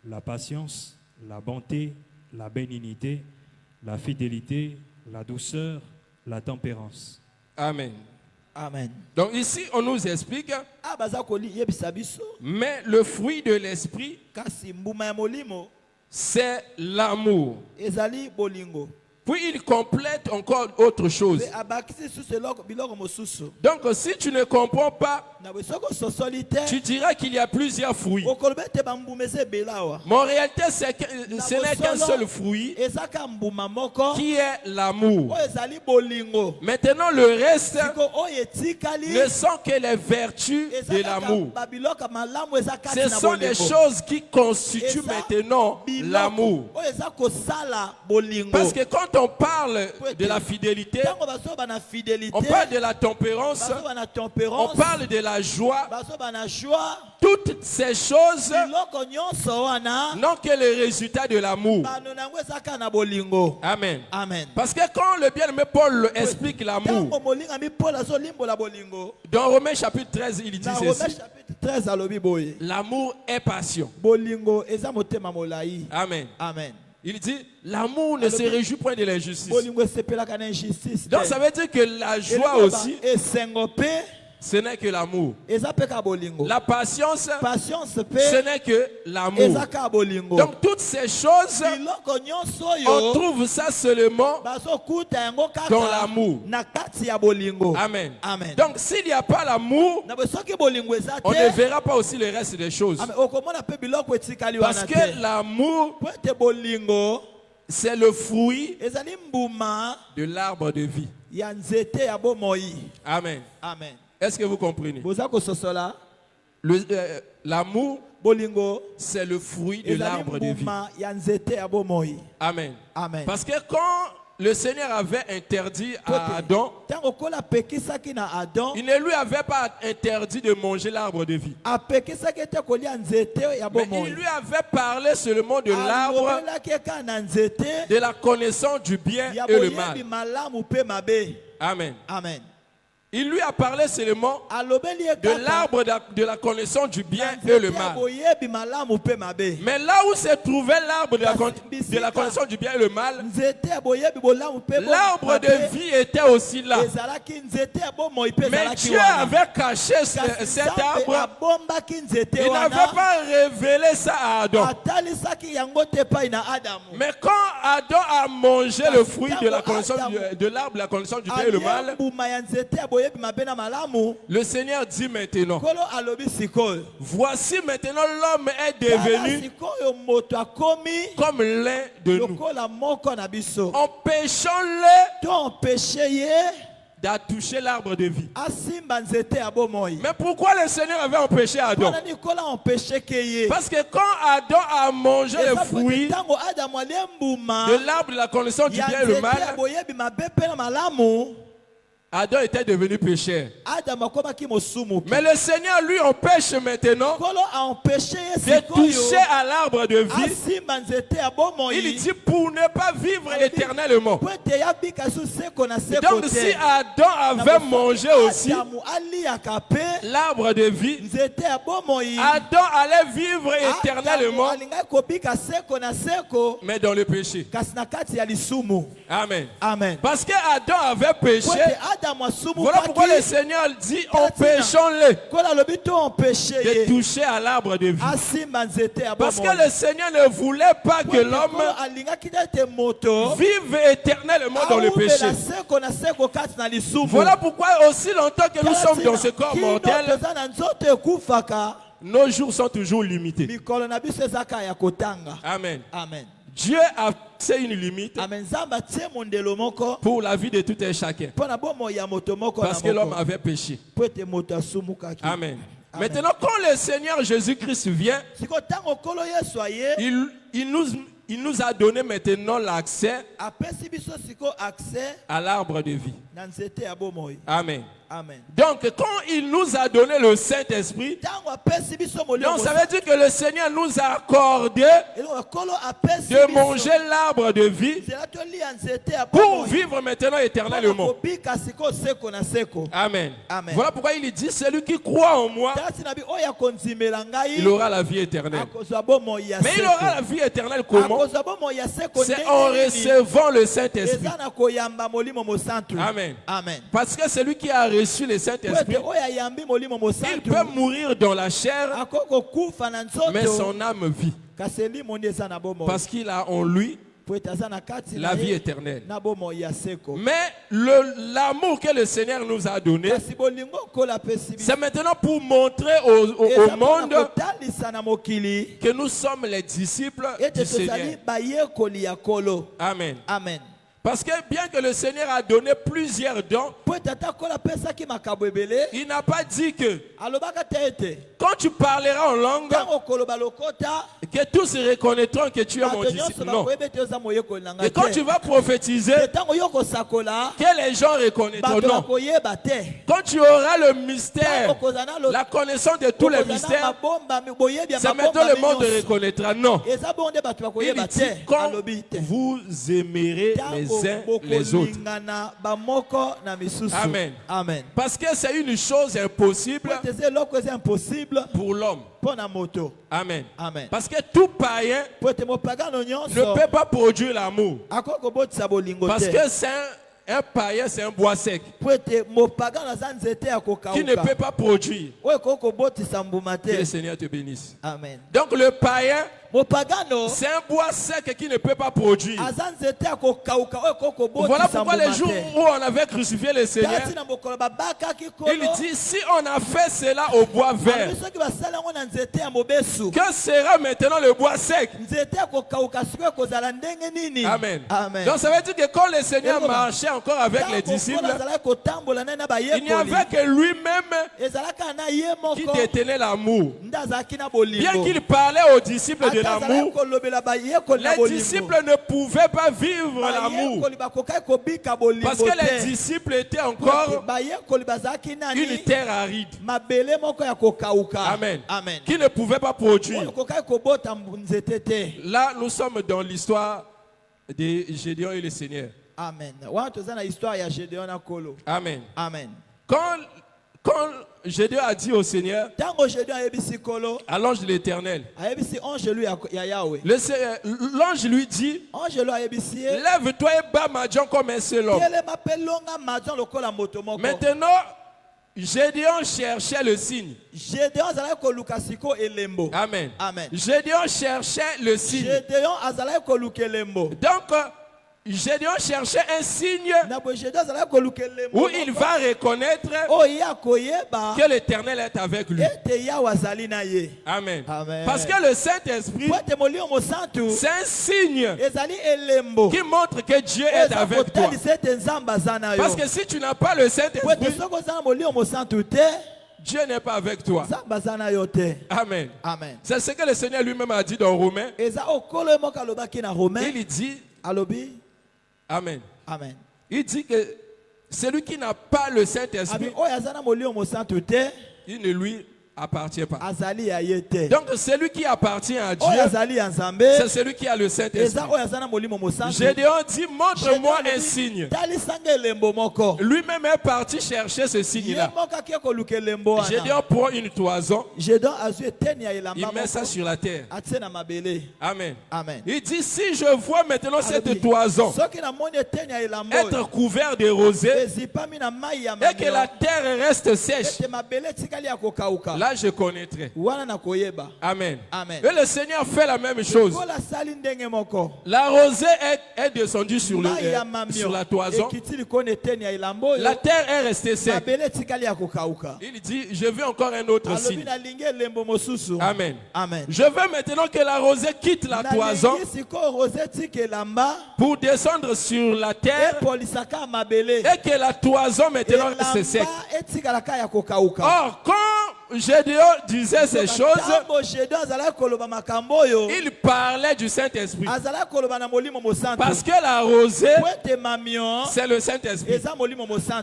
la patience, la bonté, la bénignité, la fidélité, la douceur, la tempérance. Amen. Amen. Donc ici, on nous explique, mais le fruit de l'esprit, c'est l'amour. Puis il complète encore autre chose. Donc si tu ne comprends pas, tu diras qu'il y a plusieurs fruits. Mais en réalité, ce n'est qu'un seul fruit qui est l'amour. Maintenant, le reste ne sont que les vertus de l'amour. Ce sont des choses qui constituent maintenant l'amour. Parce que quand on parle de la fidélité, on parle de la tempérance, on parle de la joie. Toutes ces choses n'ont que le résultat de l'amour. Amen. Amen. Parce que quand le bien-aimé Paul explique l'amour, dans Romains chapitre 13, il dit ceci: l'amour est passion. Amen. Amen. Il dit, l'amour ne se réjouit point de l'injustice. Donc ça veut dire que la joie aussi, ce n'est que l'amour. La patience, ce n'est que l'amour. Donc toutes ces choses, on trouve ça seulement dans l'amour. Amen. Amen. Donc s'il n'y a pas l'amour, on ne verra pas aussi le reste des choses. Parce que l'amour, c'est le fruit de l'arbre de vie. Amen. Amen. Est-ce que vous comprenez? L'amour, c'est le fruit de l'arbre de vie. Amen. Amen. Parce que quand le Seigneur avait interdit à Adam, il ne lui avait pas interdit de manger l'arbre de vie. Mais il lui avait parlé seulement de l'arbre de la connaissance du bien et le mal. Amen. Amen. Il lui a parlé seulement de l'arbre de la connaissance du bien et le mal. Mais là où se trouvait l'arbre de la connaissance du bien et le mal, l'arbre de vie était aussi là. Mais Dieu avait caché cet arbre. Il n'avait pas révélé ça à Adam. Mais quand Adam a mangé le fruit de l'arbre de la connaissance du bien et le mal, Le Seigneur dit maintenant, voici maintenant l'homme est devenu comme l'un de nous. Empêchons-le d'attoucher l'arbre de vie. Mais pourquoi le Seigneur avait empêché Adam? Parce que quand Adam a mangé le fruit de l'arbre de la connaissance du bien et le mal, Adam était devenu pécheur. Mais le Seigneur lui empêche maintenant de toucher à l'arbre de vie. Il dit pour ne pas vivre éternellement. Donc si Adam avait mangé aussi l'arbre de vie, Adam allait vivre éternellement, mais dans le péché. Amen. Amen. Parce que Adam avait péché. Voilà pourquoi le Seigneur dit empêchons-le de toucher à l'arbre de vie. Parce que le Seigneur ne voulait pas que l'homme vive éternellement dans le péché. Voilà pourquoi aussi longtemps que nous sommes dans ce corps mortel, nos jours sont toujours limités. Amen. Amen. Dieu a fixé une limite pour la vie de tout un chacun. Parce que l'homme avait péché. Amen. Maintenant, quand le Seigneur Jésus-Christ vient, il nous a donné maintenant l'accès à l'arbre de vie. Amen. Amen. Donc, quand il nous a donné le Saint-Esprit, donc ça veut dire que le Seigneur nous a accordé de manger l'arbre de vie pour vivre maintenant éternellement. Amen. Amen. Voilà pourquoi il dit, celui qui croit en moi, il aura la vie éternelle. Mais il aura la vie éternelle comment? C'est en recevant le Saint-Esprit. Amen. Amen. Parce que celui qui a reçu le Saint-Esprit, il peut mourir dans la chair, mais son âme vit. Parce qu'il a en lui la vie éternelle. Mais l'amour que le Seigneur nous a donné, c'est maintenant pour montrer au monde que nous sommes les disciples du Seigneur. Amen. Amen. Parce que bien que le Seigneur a donné plusieurs dons, il n'a pas dit que quand tu parleras en langue, que tous reconnaîtront que tu es mon disciple. Non. Et quand tu vas prophétiser, que les gens reconnaîtront. Non. Quand tu auras le mystère, la connaissance de tous les mystères, c'est maintenant le monde reconnaîtra. Non. Il dit quand vous aimerez les autres. Amen. Amen. Parce que c'est une chose impossible pour l'homme. Amen. Amen. Parce que tout païen ne peut pas produire l'amour. Parce que c'est un païen, c'est un bois sec qui ne peut pas produire. Que le Seigneur te bénisse. Amen. Donc le païen, c'est un bois sec qui ne peut pas produire. Voilà pourquoi les jours où on avait crucifié le Seigneur, il dit si on a fait cela au bois vert, que sera maintenant le bois sec? Amen. Amen. Donc ça veut dire que quand le Seigneur marchait encore avec les disciples, il n'y avait que lui-même qui détenait l'amour. Bien qu'il parlait aux disciples de l'amour, les disciples ne pouvaient pas vivre l'amour parce que les disciples étaient encore une terre aride. Amen. Amen. Qui ne pouvait pas produire. Là, nous sommes dans l'histoire de Gédéon et le Seigneur. Amen. Amen. Amen. Quand Gédéon a dit au Seigneur, à l'ange de l'Éternel, l'ange lui dit, lève-toi et bats Madian comme un seul homme. Maintenant, Gédéon cherchait le signe. Amen. Amen. Gédéon cherchait le signe. Donc, Gédéon cherchait un signe où il va reconnaître que l'Éternel est avec lui. Amen. Parce que le Saint-Esprit, c'est un signe qui montre que Dieu est avec toi. Parce que si tu n'as pas le Saint-Esprit, Dieu n'est pas avec toi. Amen. C'est ce que le Seigneur lui-même a dit dans Romains. Il dit, Amen. Il dit que celui qui n'a pas le Saint-Esprit, il ne lui appartient pas. Donc celui qui appartient à Dieu, c'est celui qui a le Saint-Esprit. Gédéon dit, montre-moi un signe. Lui-même est parti chercher ce signe-là. Gédéon prend une toison, il met ça sur la terre. Amen. Il dit, si je vois maintenant cette toison être couverte de rosée et que la terre reste sèche, là je connaîtrai. Amen. Et le Seigneur fait la même chose. La rosée est descendue sur la toison. La terre est restée sèche. Il dit, je veux encore un autre signe. Amen. Je veux maintenant que la rosée quitte la toison pour descendre sur la terre et que la toison maintenant reste sèche. Or, quand Gédéon disait ces choses, il parlait du Saint-Esprit. Parce que la rosée, c'est le Saint-Esprit.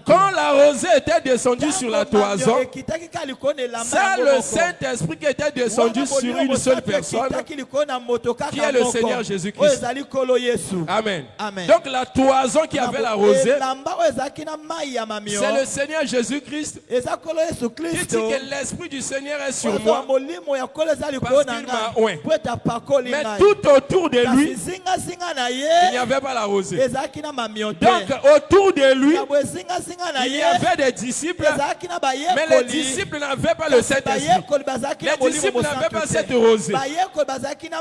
Quand la rosée était descendue sur la toison, c'est le Saint-Esprit qui était descendu sur une seule personne, qui est le Seigneur Jésus-Christ. Amen. Donc la toison qui avait la rosée, c'est le Seigneur Jésus-Christ qui dit que l'Esprit du Seigneur est sur moi parce qu'il m'a oint. Mais tout autour de lui, il n'y avait pas la rosée. Donc autour de lui, il y avait des disciples, mais les disciples n'avaient pas le Saint-Esprit. Les disciples n'avaient pas cette rosée.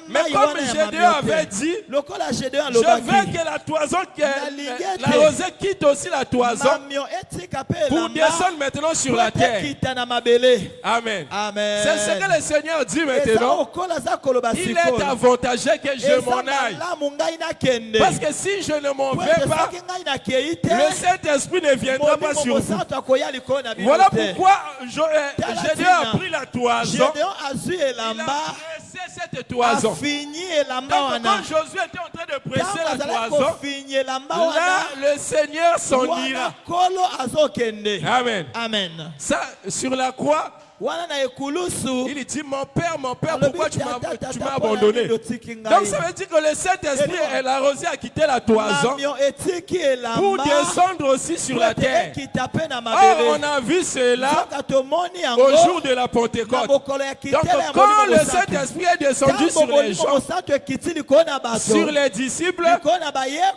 Mais comme Gédéon avait dit, je veux que la toison, la rosée quitte aussi la toison pour descendre maintenant sur la terre. Amen. C'est ce que le Seigneur dit maintenant. Il est avantageux que je m'en aille. Parce que si je ne m'en vais pas, le Saint-Esprit ne viendra pas sur vous. Voilà pourquoi Gédéon a pris la toison. Il a pressé cette toison. Donc quand Josué était en train de presser la toison, là le Seigneur s'en ira. Amen. Ça, sur la croix, il dit, mon père, pourquoi tu m'as abandonné? Donc ça veut dire que le Saint-Esprit et la rosée a quitté la toison pour descendre aussi sur la terre. Or on a vu cela au jour de la Pentecôte. Donc quand le Saint-Esprit est descendu sur les gens, sur les disciples,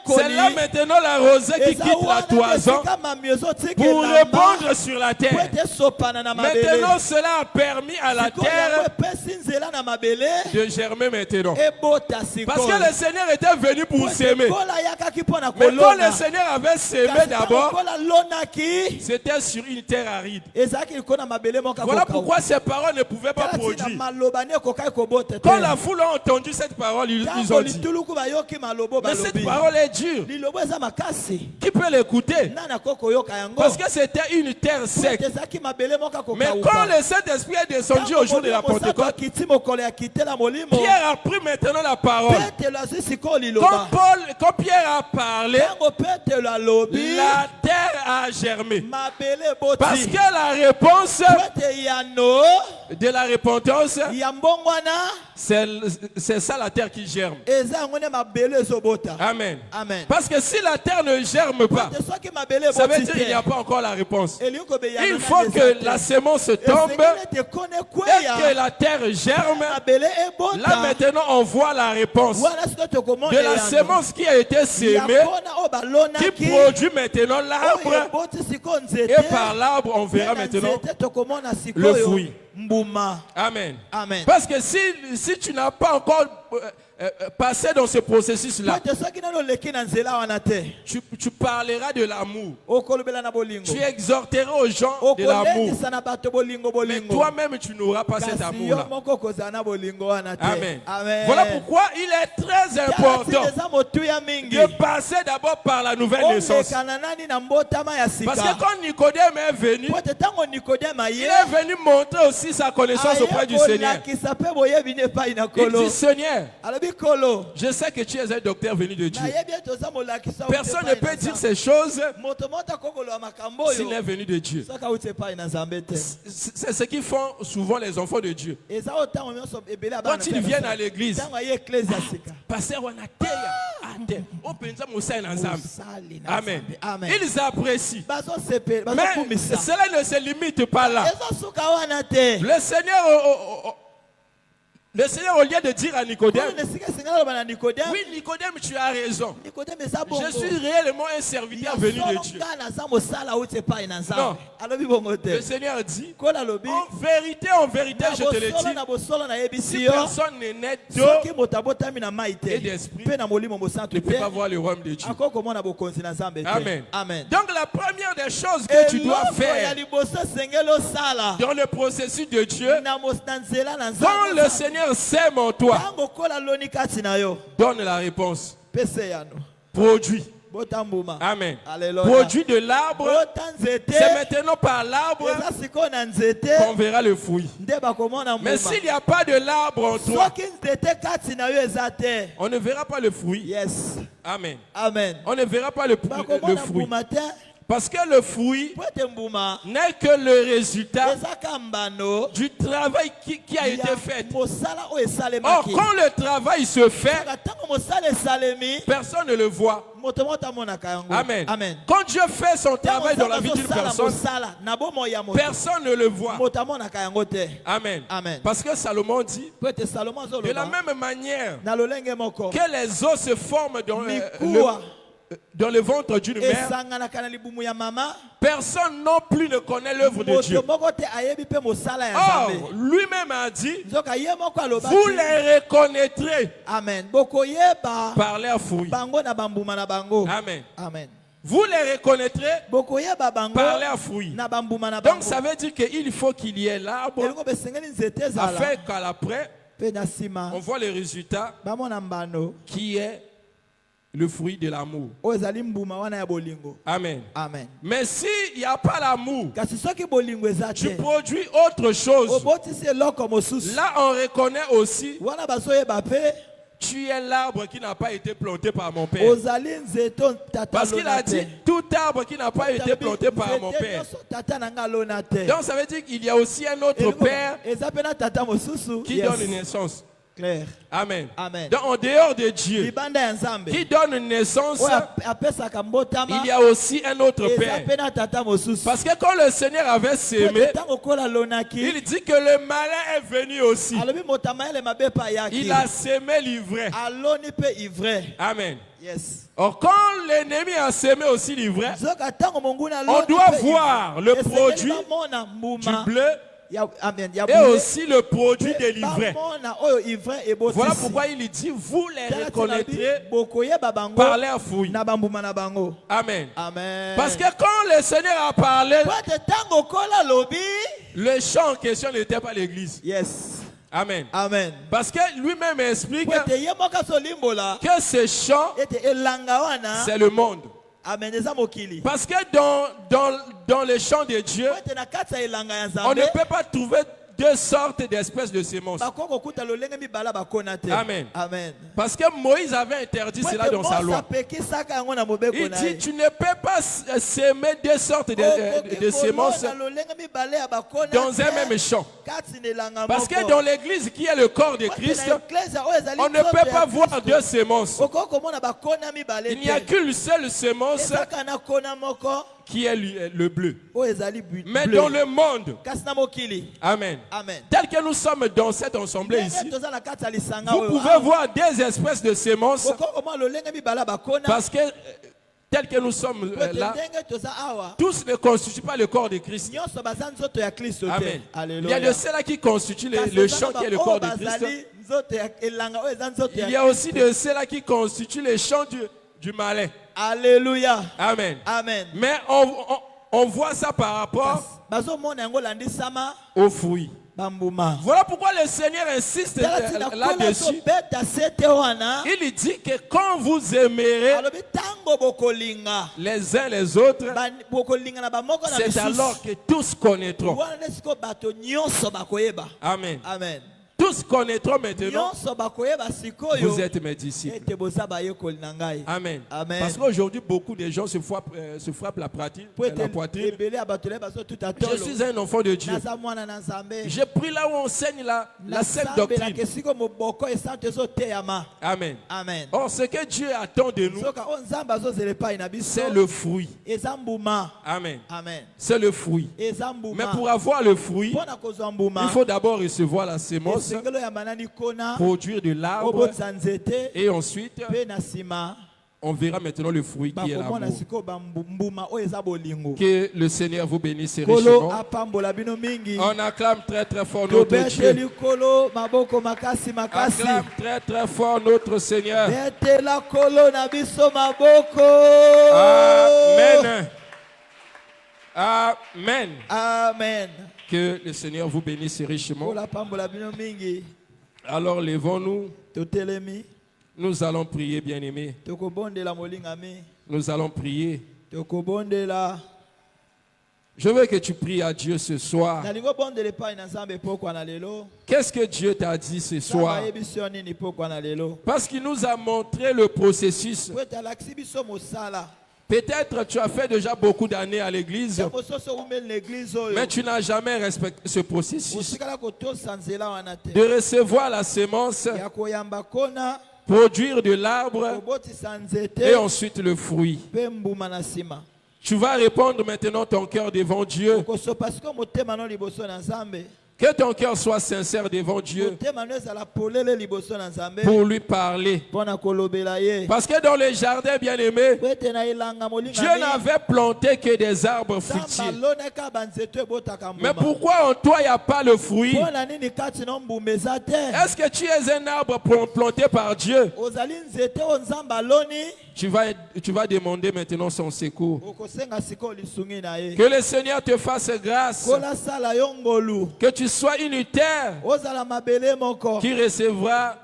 c'est là maintenant la rosée qui quitte la toison pour répandre sur la terre. Maintenant cela a permis à la terre de germer maintenant. Parce que le Seigneur était venu pour s'aimer. Mais quand le Seigneur avait sémé d'abord, c'était sur une terre aride. Voilà pourquoi ces paroles ne pouvaient pas produire. Quand la foule a entendu cette parole, ils ont dit, mais cette parole est dure. Qui peut l'écouter? Parce que c'était une terre sec. Mais quand le Saint-Esprit est descendu au jour de la Pentecôte, Pierre a pris maintenant la parole. Quand Pierre a parlé, la terre a germé. Parce que la réponse de la repentance, c'est ça la terre qui germe. Amen. Parce que si la terre ne germe pas, ça veut dire qu'il n'y a pas encore la réponse. Il faut que la sémence tombe et que la terre germe. Là maintenant on voit la réponse de la sémence qui a été sémée qui produit maintenant l'arbre. Et par l'arbre, on verra maintenant le fruit. Amen. Amen. Parce que si tu n'as pas encore passer dans ce processus-là, tu parleras de l'amour. Tu exhorteras aux gens de l'amour. Mais toi-même, tu n'auras pas cet amour-là. Amen. Voilà pourquoi il est très important de passer d'abord par la nouvelle naissance. Parce que quand Nicodème est venu, il est venu montrer aussi sa connaissance auprès du Seigneur. Il dit, Seigneur, je sais que tu es un docteur venu de Dieu. Personne ne peut dire ces choses s'il est venu de Dieu. C'est ce qu'ils font souvent les enfants de Dieu. Quand ils viennent à l'église, pasteur Amen. Ils apprécient. Mais cela ne se limite pas là. Le Seigneur, au lieu de dire à Nicodème, oui, Nicodème, tu as raison. Je suis réellement un serviteur venu de Dieu. Non. Le Seigneur dit, en vérité, je te le dis, si personne n'est né d'eau et d'esprit, ne peut pas voir le royaume de Dieu. Amen. Donc la première des choses que tu dois faire dans le processus de Dieu, quand le Seigneur sème en toi, donne la réponse. Produit. Amen. Produit de l'arbre. C'est maintenant par l'arbre qu'on verra le fruit. Mais s'il n'y a pas de l'arbre en toi, on ne verra pas le fruit. Amen. On ne verra pas le fruit. Parce que le fruit n'est que le résultat du travail qui a été fait. Or, quand le travail se fait, personne ne le voit. Amen. Quand Dieu fait son travail dans la vie d'une personne, personne ne le voit. Amen. Parce que Salomon dit, de la même manière que les os se forment dans le ventre d'une mère, personne non plus ne connaît l'œuvre de Dieu. Or, lui-même a dit, vous les reconnaîtrez par leurs fruits. Amen. Vous les reconnaîtrez par leurs fruits. Donc ça veut dire qu'il faut qu'il y ait l'arbre afin qu'à l'après, on voit les résultats qui est le fruit de l'amour. Amen. Mais s'il n'y a pas l'amour, tu produis autre chose. Là, on reconnaît aussi, tu es l'arbre qui n'a pas été planté par mon père. Parce qu'il a dit, tout arbre qui n'a pas été planté par mon père. Donc ça veut dire qu'il y a aussi un autre père qui donne une naissance. Claire. Amen. Donc en dehors de Dieu qui donne une naissance, il y a aussi un autre Père. Parce que quand le Seigneur avait sémé, il dit que le malin est venu aussi. Il a sémé l'ivraie. Amen. Or, quand l'ennemi a sémé aussi l'ivraie, on doit voir le produit du bleu et aussi le produit de l'ivraie. Voilà pourquoi il dit, vous les reconnaîtrez par leurs fruits. Amen. Parce que quand le Seigneur a parlé, le chant en question n'était pas l'église. Amen. Parce que lui-même explique que ce chant, c'est le monde. Parce que dans les champs de Dieu, on ne peut pas trouver deux sortes d'espèces de semences. Amen. Parce que Moïse avait interdit cela dans sa loi. Il dit, tu ne peux pas s'aimer deux sortes de semences dans un même champ. Parce que dans l'église qui est le corps de Christ, on ne peut pas voir deux semences. Il n'y a qu'une seule semence qui est le bleu. Mais dans le monde, amen, tel que nous sommes dans cette assemblée ici, vous pouvez voir des espèces de semences, parce que tels que nous sommes là, tous ne constituent pas le corps de Christ. Amen. Il y a de ceux-là qui constituent le champ qui est le corps de Christ. Il y a aussi de ceux-là qui constituent les champs du malin. Alléluia. Amen. Amen. Mais on voit ça par rapport aux fruits. Voilà pourquoi le Seigneur insiste là-dessus. Il dit que quand vous aimerez les uns les autres, c'est alors que tous connaîtront. Amen. Amen. Tous connaîtront maintenant. Vous êtes mes disciples. Amen. Amen. Parce qu'aujourd'hui, beaucoup de gens se frappent la poitrine. Je suis un enfant de Dieu. J'ai pris là où on enseigne la sainte doctrine. Amen. Amen. Or, ce que Dieu attend de nous, c'est le fruit. Amen. Amen. C'est le fruit. Mais pour avoir le fruit, il faut d'abord recevoir la sémence, produire de l'arbre, et ensuite on verra maintenant le fruit qui est l'amour. Que le Seigneur vous bénisse richement. On acclame très très fort notre Dieu. Acclame très très fort notre Seigneur. Amen. Amen. Amen. Que le Seigneur vous bénisse richement. Alors levons-nous. Nous allons prier, bien-aimés. Nous allons prier. Je veux que tu pries à Dieu ce soir. Qu'est-ce que Dieu t'a dit ce soir? Parce qu'il nous a montré le processus. Peut-être tu as fait déjà beaucoup d'années à l'église, mais tu n'as jamais respecté ce processus de recevoir la sémence, produire de l'arbre et ensuite le fruit. Tu vas répondre maintenant ton cœur devant Dieu. Que ton cœur soit sincère devant Dieu pour lui parler. Parce que dans le jardin, bien-aimé, Dieu n'avait planté que des arbres fruitiers. Mais pourquoi en toi il n'y a pas le fruit? Est-ce que tu es un arbre planté par Dieu? Tu vas demander maintenant son secours. Que le Seigneur te fasse grâce. Que tu sois unitaire qui recevra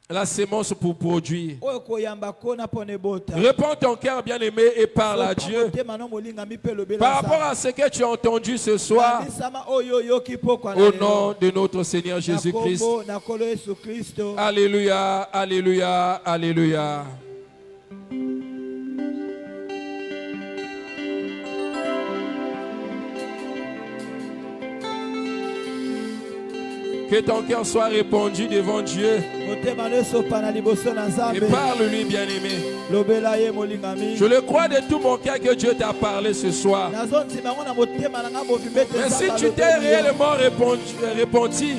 la sémence pour produire. Réponds ton cœur, bien-aimé, et parle à Dieu par rapport à ce que tu as entendu ce soir au nom de notre Seigneur Jésus-Christ. Alléluia, alléluia, alléluia. Que ton cœur soit répandu devant Dieu. Et parle-lui, bien-aimé. Je le crois de tout mon cœur que Dieu t'a parlé ce soir. Mais si tu t'es réellement repenti,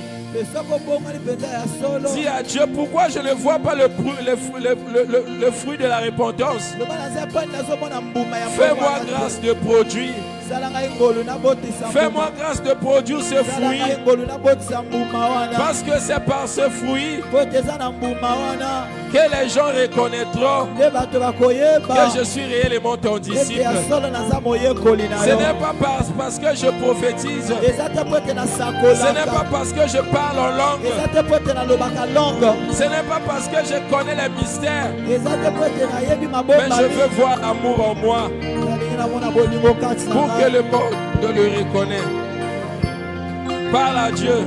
dis à Dieu, pourquoi je ne vois pas le fruit de la repentance? Fais-moi grâce de produire. Fais-moi grâce de produire ce fruit. Parce que c'est par ce fruit que les gens reconnaîtront que je suis réellement ton disciple. Ce n'est pas parce que je prophétise. Ce n'est pas parce que je parle en langue. Ce n'est pas parce que je connais les mystères. Mais je veux voir l'amour en moi pour que le monde le reconnaisse. Parle à Dieu.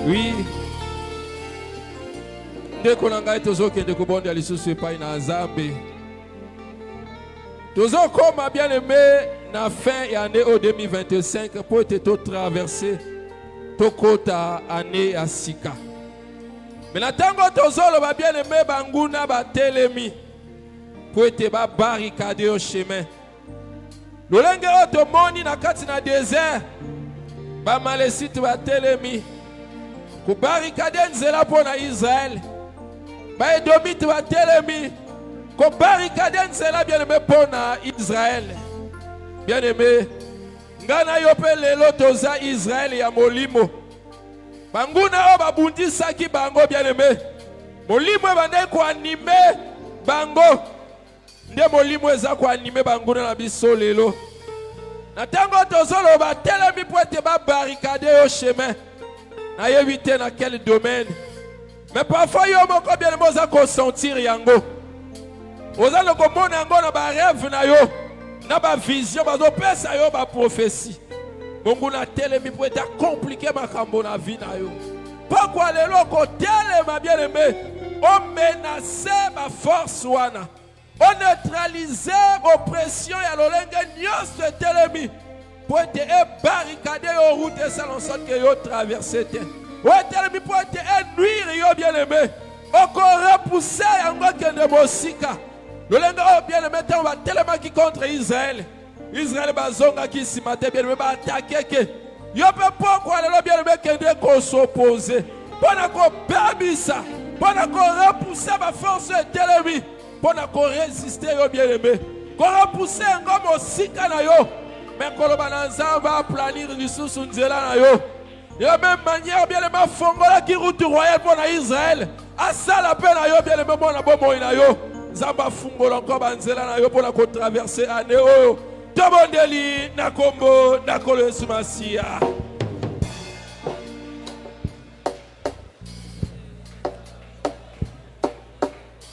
Oui. Dès qu'on a gagné tous qui ont bon d'aller sur ce pays dans Zambie. Tous comme bien aimé na fin et année au 2025 pour être traversé to kota année à Sika. Mais na tango tous le bien aimé banguna ba telemi pour être ba barricade au chemin. Lolenge otomoni na kati na désert ba malesite ba telemi ku barricade nzela pona Israël. Ba edomite ba telemi ko barricade nzela bien aimé pona Israël. Bien aimé ngana yope lelo toza Israël ya molimo. Banguna o babundisaki bango bien aimé. molimo bande ko animer bango nde molimo eza ko animer bango na biso lelo na tango tozolo ba telemi po ete ba barricader au chemin na éviter dans quel domaine mais parfois yo moko bien moza ko sentir yango oza le komona yango na ba rêve na yo na ba vision bazo pesa yo ba prophétie bongo na telemi po ete compliquer makambo na vie na yo pourquoi lelo ko telema bien aimé on menacer ma force wana on neutraliser oppression ya lolenge nyonso telemi pour ete barricader yo route et ça en sorte que yo traverser te o telemi pour ete nuire yo bien aimé encore repousser yango kende mosika lolenge o bien aimé on va tellement qui contre Israël bazonga qui si matin bien aimé ba attaquer que yo pe pourquoi lelo bien aimé kende ko s'opposer pour ko babisa pour ko repousser ma force telemi pour résister yo bien aimé ko repousser ngo mosika na yo mais koloba na nzamba planir lisusu nzela na yo yo même manière bien aimé fongola ki route royale pour na Israël asala pe na yo bien aimé mona bomo na yo nzamba fungola encore banzela na yo pour ko traverser année oyo tobondeli na kombo na kolo Yesu Masia.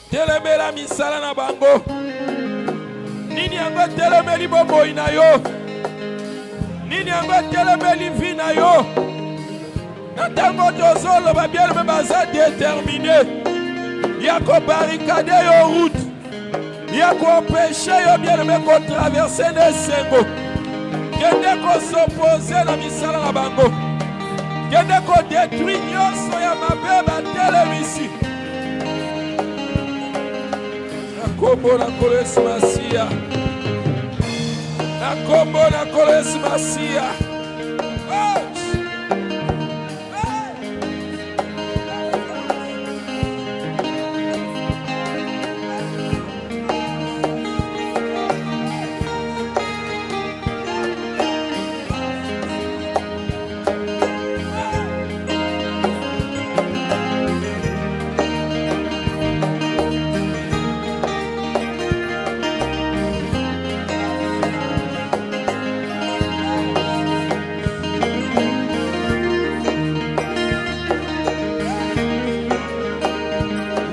Telemela misala na bango nini yango telemeli bomoi na yo nini yango telemeli vi na yo na tango tozolo babieleme baza déterminé ya ko barricade yo route ya ko empêche yo bieleme ko traverser ne sengo kende ko s'opposer na misala na bango kende ko détruire nyonso ya mabe batelemisi kombo na kolo Yesu Masia na kombo na kolo Yesu Masia.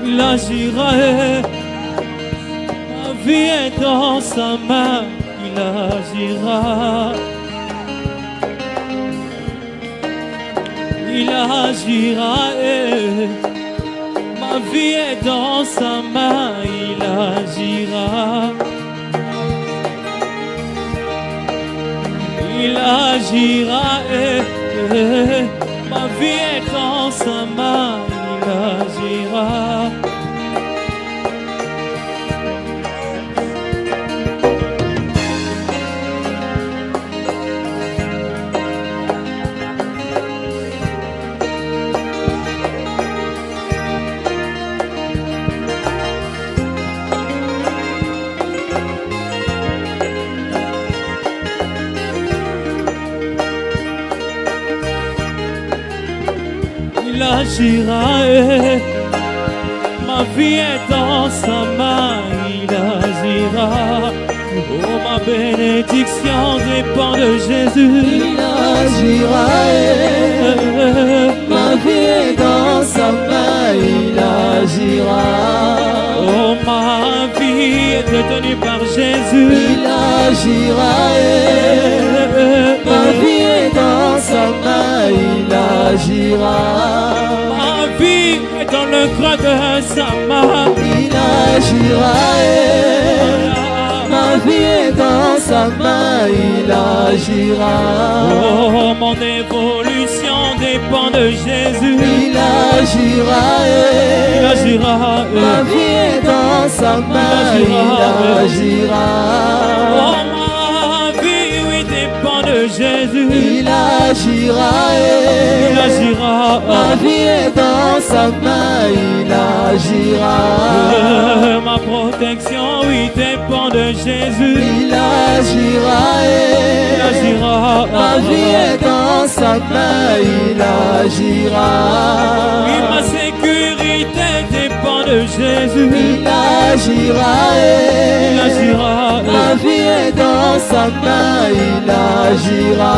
Il agira, ma vie est dans sa main, il agira. Il agira, ma vie est dans sa main, il agira. Il agira, ma vie est dans sa main, il agira. Il agira, ma vie est dans sa main, il agira. Oh, ma bénédiction dépend de Jésus. Il agira, ma vie est dans sa main, il agira. Oh, ma vie est détenue par Jésus. Il agira, ma vie est dans sa main, il agira. Ma vie est dans le creux de sa main. Il agira, ma vie est dans sa main, il agira. Oh, mon évolution dépend de Jésus. Il agira, Il agira, ma vie est dans sa main, il agira. Oh, ma vie, oui, dépend de Jésus. Il agira, Il agira, ma vie est dans sa main, il agira. ma protection, oui, dépend de Jésus. Il agira, Il agira, ma vie est dans sa main, il agira. oui, ma sécurité dépend de Jésus. Il agira, il agira. Ma vie est dans sa main, il agira.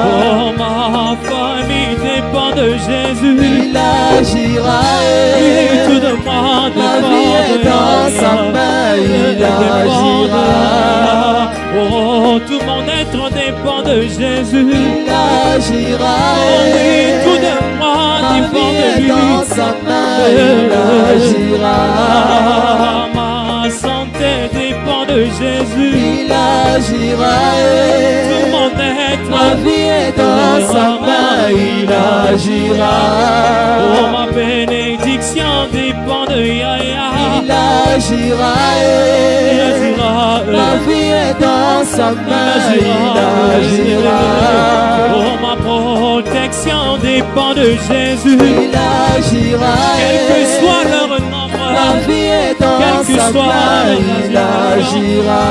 Oh, ma famille dépend de Jésus. Il agira, oui, tout de moi ma vie est dans sa main, il agira. Oh, tout mon être dépend de Jésus. Il agira, oh, oui, tout de moi dépend de lui. Dans sa main, il agira. Ma santé dépend de Jésus. Il agira, tout mon être, ma vie est dans sa main, il agira. Oh, ma bénédiction dépend de Yahya. Il agira, il agira. Ma vie est dans sa main, il agira. Oh, ma protection dépend de Jésus. Il agira, quel que soit leur nombre. Ma vie est dans sa main, il agira.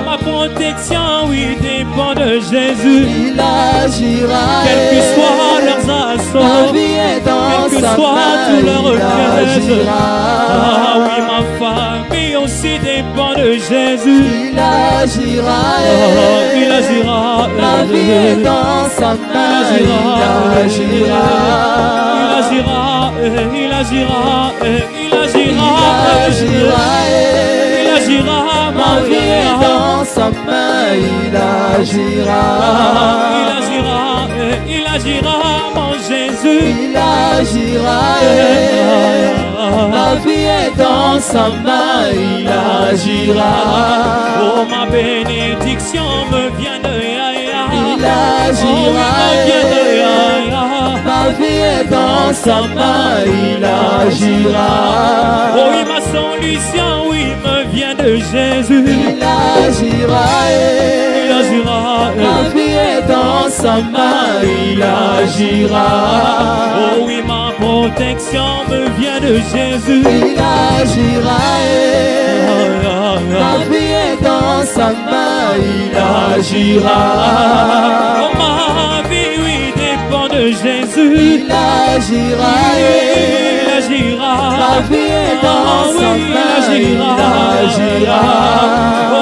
Ma protection, oui, dépend de Jésus. Il agira, quel que soit leurs assauts. Ma vie est dans quel que sa soit main, tout leur piège. agira. Ah oui, ma famille aussi dépend de Jésus. Il agira, il agira. Ma vie est dans sa main, il agira. Il agira, il agira, il agira. Il agira, ma vie est dans sa main, il agira. Il agira, mon Jésus. Il agira, ma vie est dans sa main, il agira. Oh, ma bénédiction me vient de Yahya. Il agira, ma vie est dans sa main, il agira. Oh oui, ma solution, oui, me vient de Jésus. Il agira, il agira. Ma vie est dans sa main, il agira. Oh oui, ma protection me vient de Jésus. Il agira, ma vie est dans sa main, il agira. Oh, ma vie, oui, dépend de Jésus. Il agira, il agira. Ma vie est dans sa main, il agira. Oh,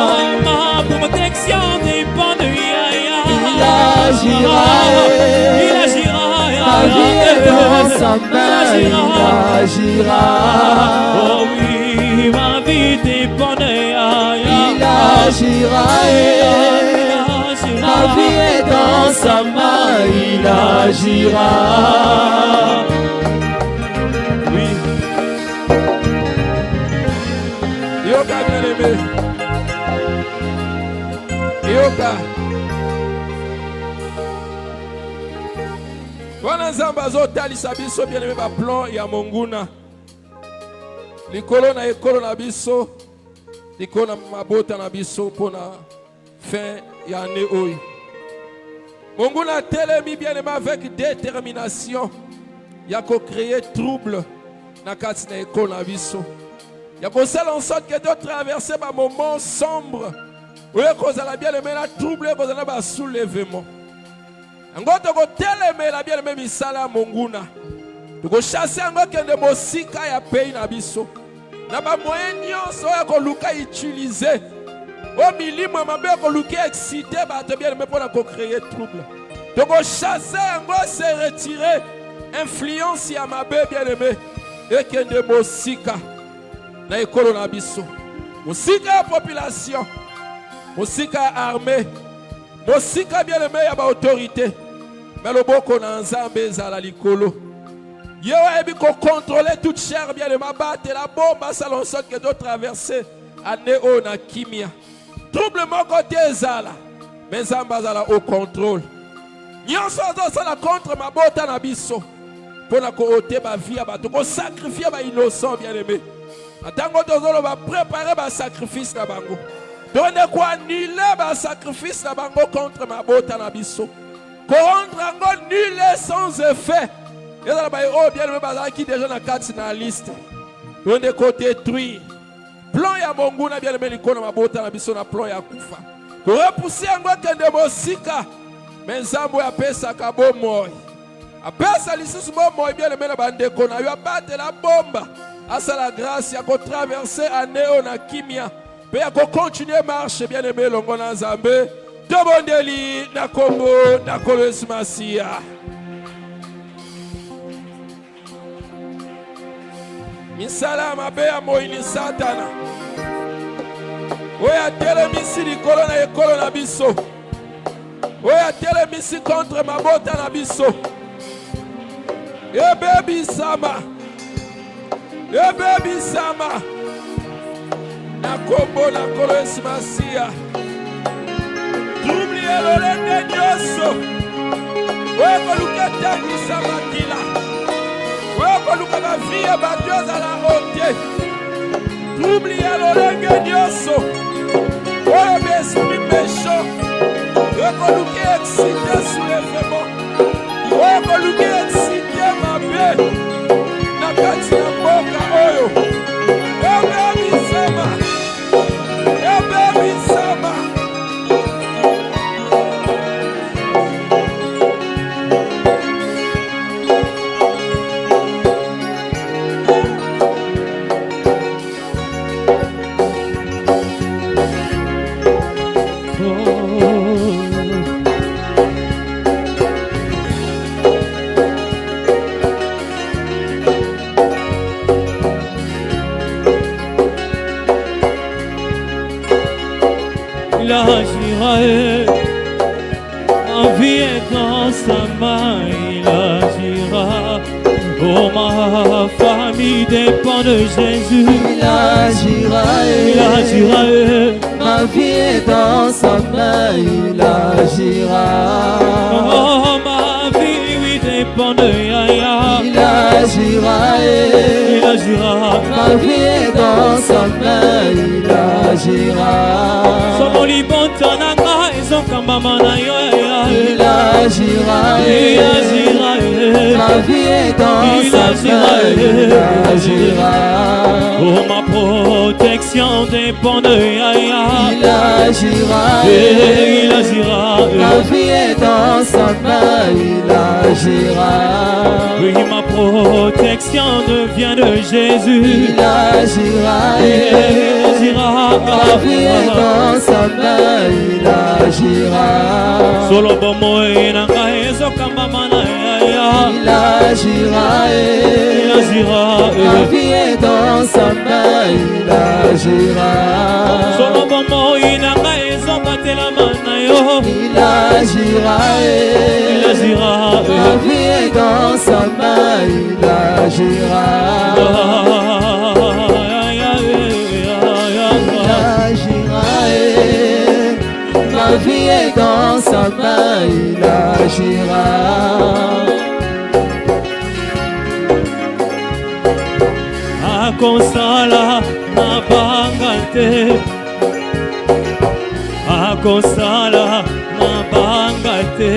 ma protection dépend de Yahya. Il agira, ma vie est dans sa main, il agira. Oh oui, ma vie dépend de Yahya. Il agira, ma vie est dans sa main, il agira. Oui. Yoka bien-aimé. Yoka. Wana nzambe azotalisa biso bien-aimé ba plan ya monguna. Likolo na ekolo na biso, likolo na mabota na biso pona fin ya année oyo. Monguna telemi bien-aimé avec détermination. Ya ko créer trouble na kati na ekolo na biso. Ya ko sala en sorte que de traverser ba moment sombre. Oyo kozala bien-aimé na trouble kozala ba soulèvement. Ngoto ko teleme la bien-aimé misala monguna. Toko chasser ngo kende mosika ya pays na biso. Na ba moyen nyonso ya ko luka utiliser. O milimo mabe ko luka exciter ba to bien-aimé pour ko créer trouble. Toko chasser ngo se retirer influence ya mabe bien-aimé et kende mosika na ekolo na biso. Mosika ya population. Mosika ya armée. Mosika bien-aimé ya ba autorité. Mais le boko na nzambe ezala likolo. Yo ebi ko contrôler toute chair bien aimé battre la bombe ça l'on sorte que doit traverser année o na kimia. Trouble mon côté ezala. Mais nzambe azala au contrôle. Nyonso zo la contre ma bota na biso. Pona ko ote ba vie ba to ko sacrifier ba innocent bien aimé. Atango tozolo ba préparer ba sacrifice na bango. Donne quoi annuler ba sacrifice na bango contre ma bota na biso. Rendre encore nul et sans effet. Et là, oh bien aimé bazar qui déjà na carte na liste. On est côté détruire. Plan ya monguna bien aimé likona mabota na biso na plan ya kufa. Ko repousser encore kende mosika. Mais nzambo ya pesa ka bomoy. A pesa lisusu bomoy bien aimé na bande kona yo battre la bomba. asa la grâce ya ko traverser année na kimia pe ya ko continuer marche bien aimé longo na Nzambe tobondeli na kombo na Yesu Masia. Misala mabe ya moyini Satana oya telemisi likolo na ekolo na biso oya telemisi contre mabota na biso ebebisama na kombo na Yesu Masia. Doubliez l'olende nyonso oya koluka tangisa makila oya koluka bafie bato ezala ote. Doubliez l'olende nyonso oya besprit méchant oya koluka excité soulèvement oya koluka excité mabe na kati ya mboka oyo ebebisama. Il agira, ma vie est dans sa main, il agira. Oh, ma famille dépend de Jésus. Il agira, ma vie est dans sa main, il agira. Oh, ma vie, oui, dépend de Yaya. Il agira, ma vie est dans sa main, il agira. Somoli bontananga, ils ont kamamana yo. Il agira, ma vie est dans sa main, il agira. Oh, ma protection dépend de Yaya. Il agira, ma vie est dans sa main, il agira. Oui, ma protection vient de Jésus. Il agira, ma vie est dans sa main, il agira. Solo bomo inanga ezo kamba mana ya. Il agira, ma vie est dans sa main, il agira. Solo bomo inanga ezo batela mana yo. Il agira, ma vie est dans sa main, il agira. Ma vie est dans sa main, il agira. Akonsala na bangate, akonsala na bangate,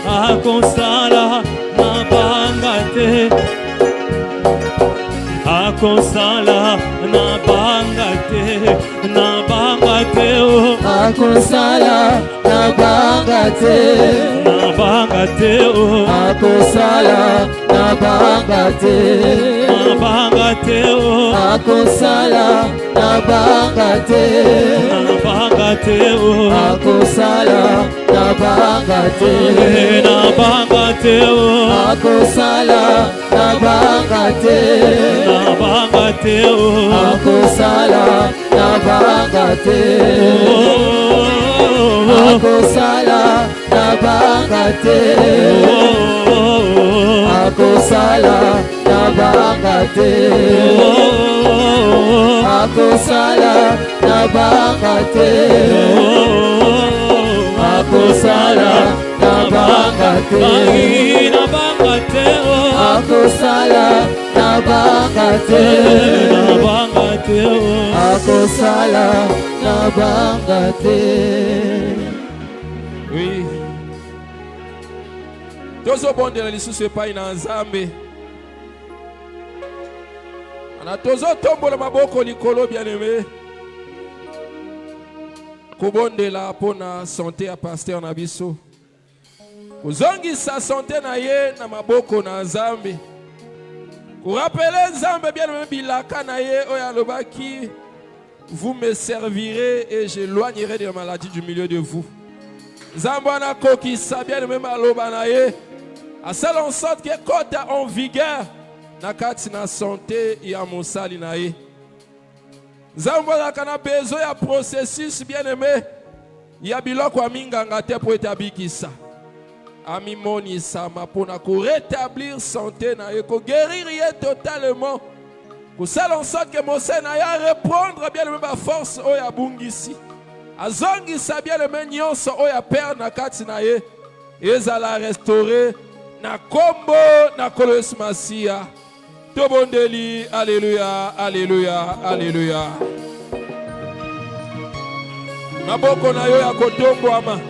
akonsala na bangate, akonsala na bangate, na bangate oh. Akonsala na bangate, na bangate oh. Akonsala na bangate, na bangate oh. Akonsala na bangate, na bangate oh. Akonsala na bangate, na bangate oh. Akonsala na bangate, na bangate oh. Akonsala na bangate, akosala na bangate, akosala na bangate, akosala na bangate, akosala na bangate, akosala na bangate, akosala na bangate. Oui. Tozo bondela lisusu epai na Nzambe. Ana tozo tombola maboko likolo bien-aimé. Kobondela pona santé ya pasteur na biso. Kozongisa santé na ye na maboko na Nzambe. Vous rappelez Nzambe bien même bilaka na ye oya lobaki, vous me servirez et j'éloignerai des maladies du milieu de vous. Nzambe na koki sa bien même aloba na ye, à celle en sorte que côté en vigueur na kati na santé ya mosali na ye. Nzambe na kana besoin ya processus bien aimé, ya biloko aminganga te pour établir Amimoni sama pona ko rétablir santé na ye ko guérir ye totalement. Ko sala en sorte que Mose na ya reprendre bien le même force o ya bungisi. Azongi sa bien le même nyonso o ya père na kati na ye. Ezala restaurer na kombo na kolos masia. Tobondeli, alléluia, alléluia, alléluia. Maboko na yo ya kotombo ama.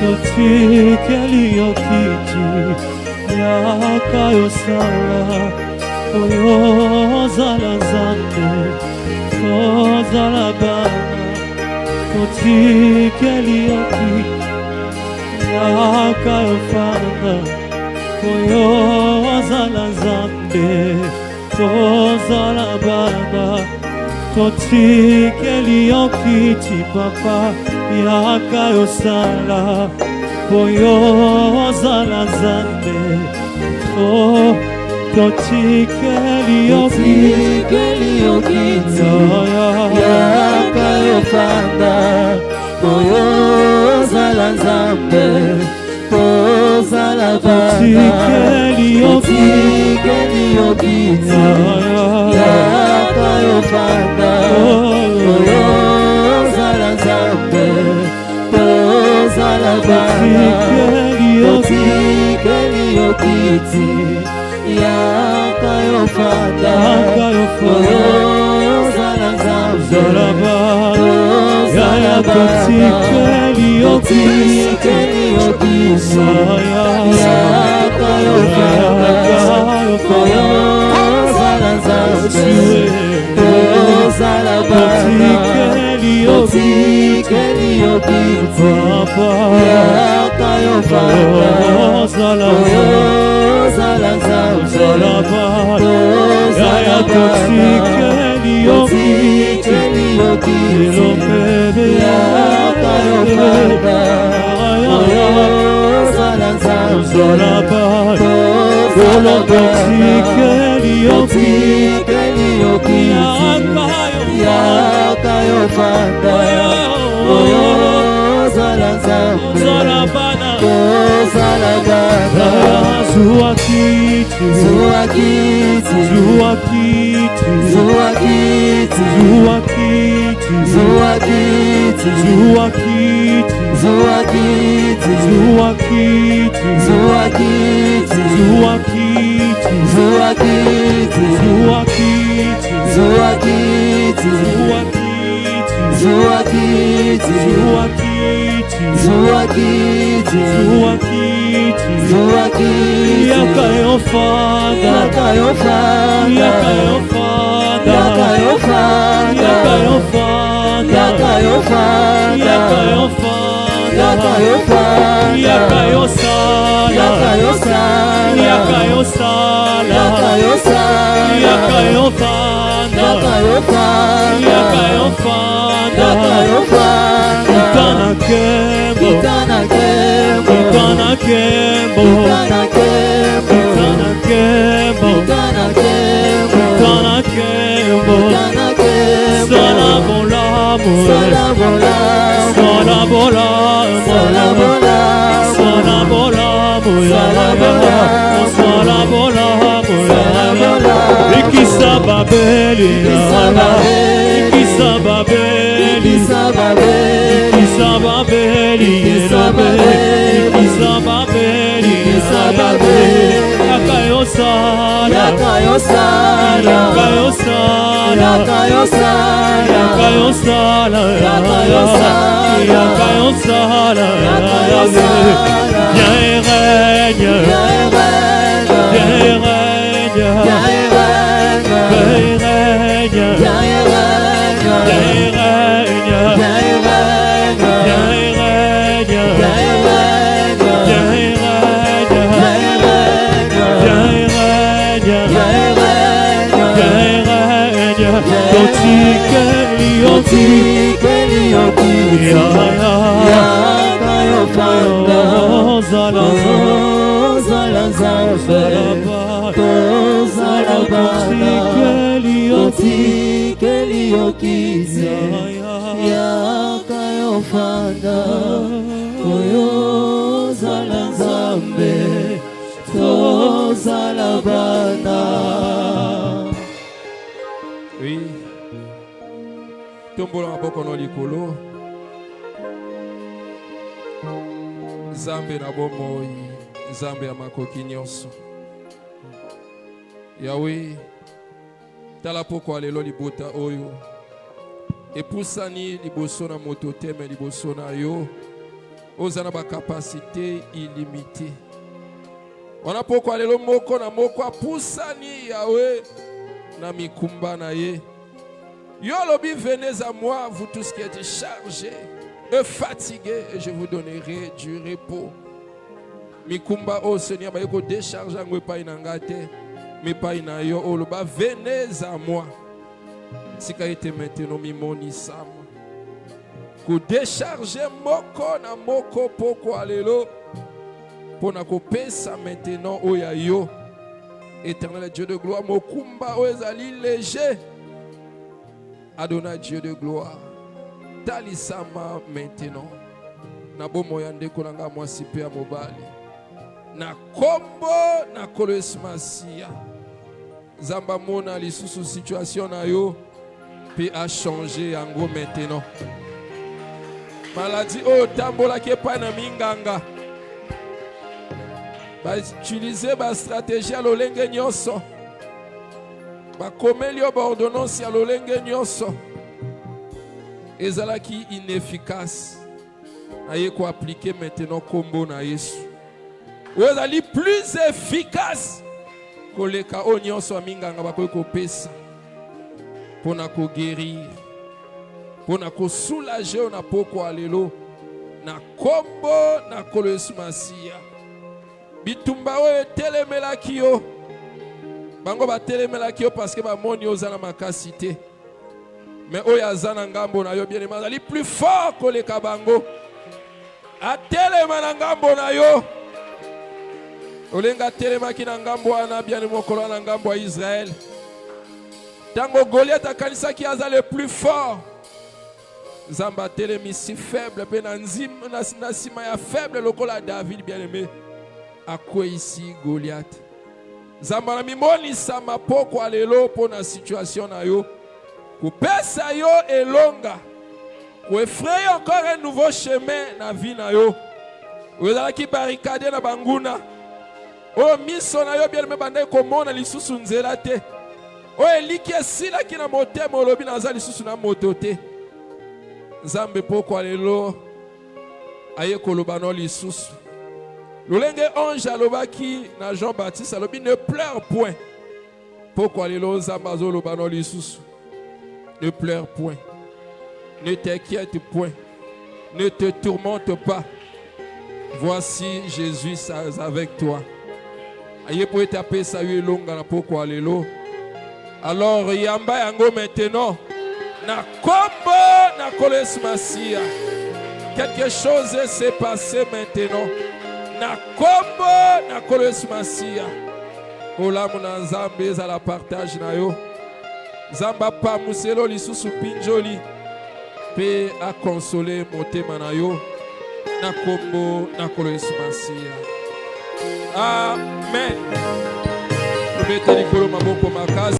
Totikeli okiti yaka yosala oyo zala nzambe ozala bana. Totikeli okiti yaka yofanda oyo zala nzambe ozala bana. Totikeli okiti papa yaka yosala oyo ozala nzambe. Totikeli okiti yaka yofanda oyo ozala nzambe ozala bana. Totikeli okiti yaka yofanda oyo ozala nzambe ozala bana. Totikeli okiti yaka yofanda Oui. Tombola maboko no likolo. Nzambe na bomoi, Nzambe ya makoki nyonso. Yahweh, tala poko alelo libota oyo. Epusani liboso na moto teme liboso na yo. Ozana ba capacité illimitée. Wana poko alelo moko na moko apusani Yahweh na mikumba na ye. Yo lobi, venez à moi, vous tous qui êtes chargés et fatigués, et je vous donnerai du repos. Mikumba oh Seigneur, ba yoko décharge ngwe pa inangate, mais pas ina yo oh loba, venez à moi. Si ka ete maintenant mimoni sam. Ko décharger moko na moko poko alelo. Pona ko pesa maintenant oh ya yo. Éternel Dieu de gloire, mokumba oh ezali léger. Adonai Dieu de gloire, talisama maintenant. Na bomo yande kolanga mwasi pe mobali. Na kombo na kolesmasia. Zamba mona lisusu situation na yo pe a changé yango maintenant. Maladie oh tambola ke pa na minganga. Ba utiliser ba stratégie à lolenge nyonso. Ba komelio ba ordonnance ya lolenge nyonso. ezalaki inefficace. Aye ko appliquer maintenant combo na Yesu. Ou ezali plus efficace. Koleka onyon so minganga bakoy ko pesa. Pona ko guérir. Pona ko soulager na poko alelo. Na kombo na kolosu masia. Bitumba o telemela kiyo. Bango ba telemela kiyo parce que ba moni ozana makasité. Mais oyazana ngambo na yo bien aimé, plus fort que les kabango. A telema na ngambo na yo. Olenga telema ki na ngambo ana bien mokolo na ngambo ya Israël. Tango Goliath akanisa ki aza le plus fort. Zamba telemi si faible pe na nzima na sima ya faible lokola David bien aimé. A quoi ici Goliath? Zamba na mimoni sama poko alelo po na situation na yo. Kupesa yo elonga. Effrayer encore un nouveau chemin na vie na yo. Oza ki barricade na banguna. O miso na yo bien me bande komona lisusu nzela te. O eliki esila ki na motema olobi na za lisusu na moto te. Nzambe poko alelo aye koloba no lisusu. Lolenge ange alobaki na Jean-Baptiste alobi ne pleure point. Poko alelo nzamba zoloba no lisusu. Ne pleure point. Ne t'inquiète point. Ne te tourmente pas. Voici Jésus avec toi. Aye pour taper ça lui longa na poko alelo. Alors yamba yango maintenant na kombo na koles masia. Quelque chose s'est passé maintenant. Na kombo na koles masia. Olamu na nzambe za la partage na yo. Zamba pa muselo lisusu pinjoli. Pe a consoler motema na yo. Na kombo na koles masia. Amen. Nous mettons les colons maboko makazi.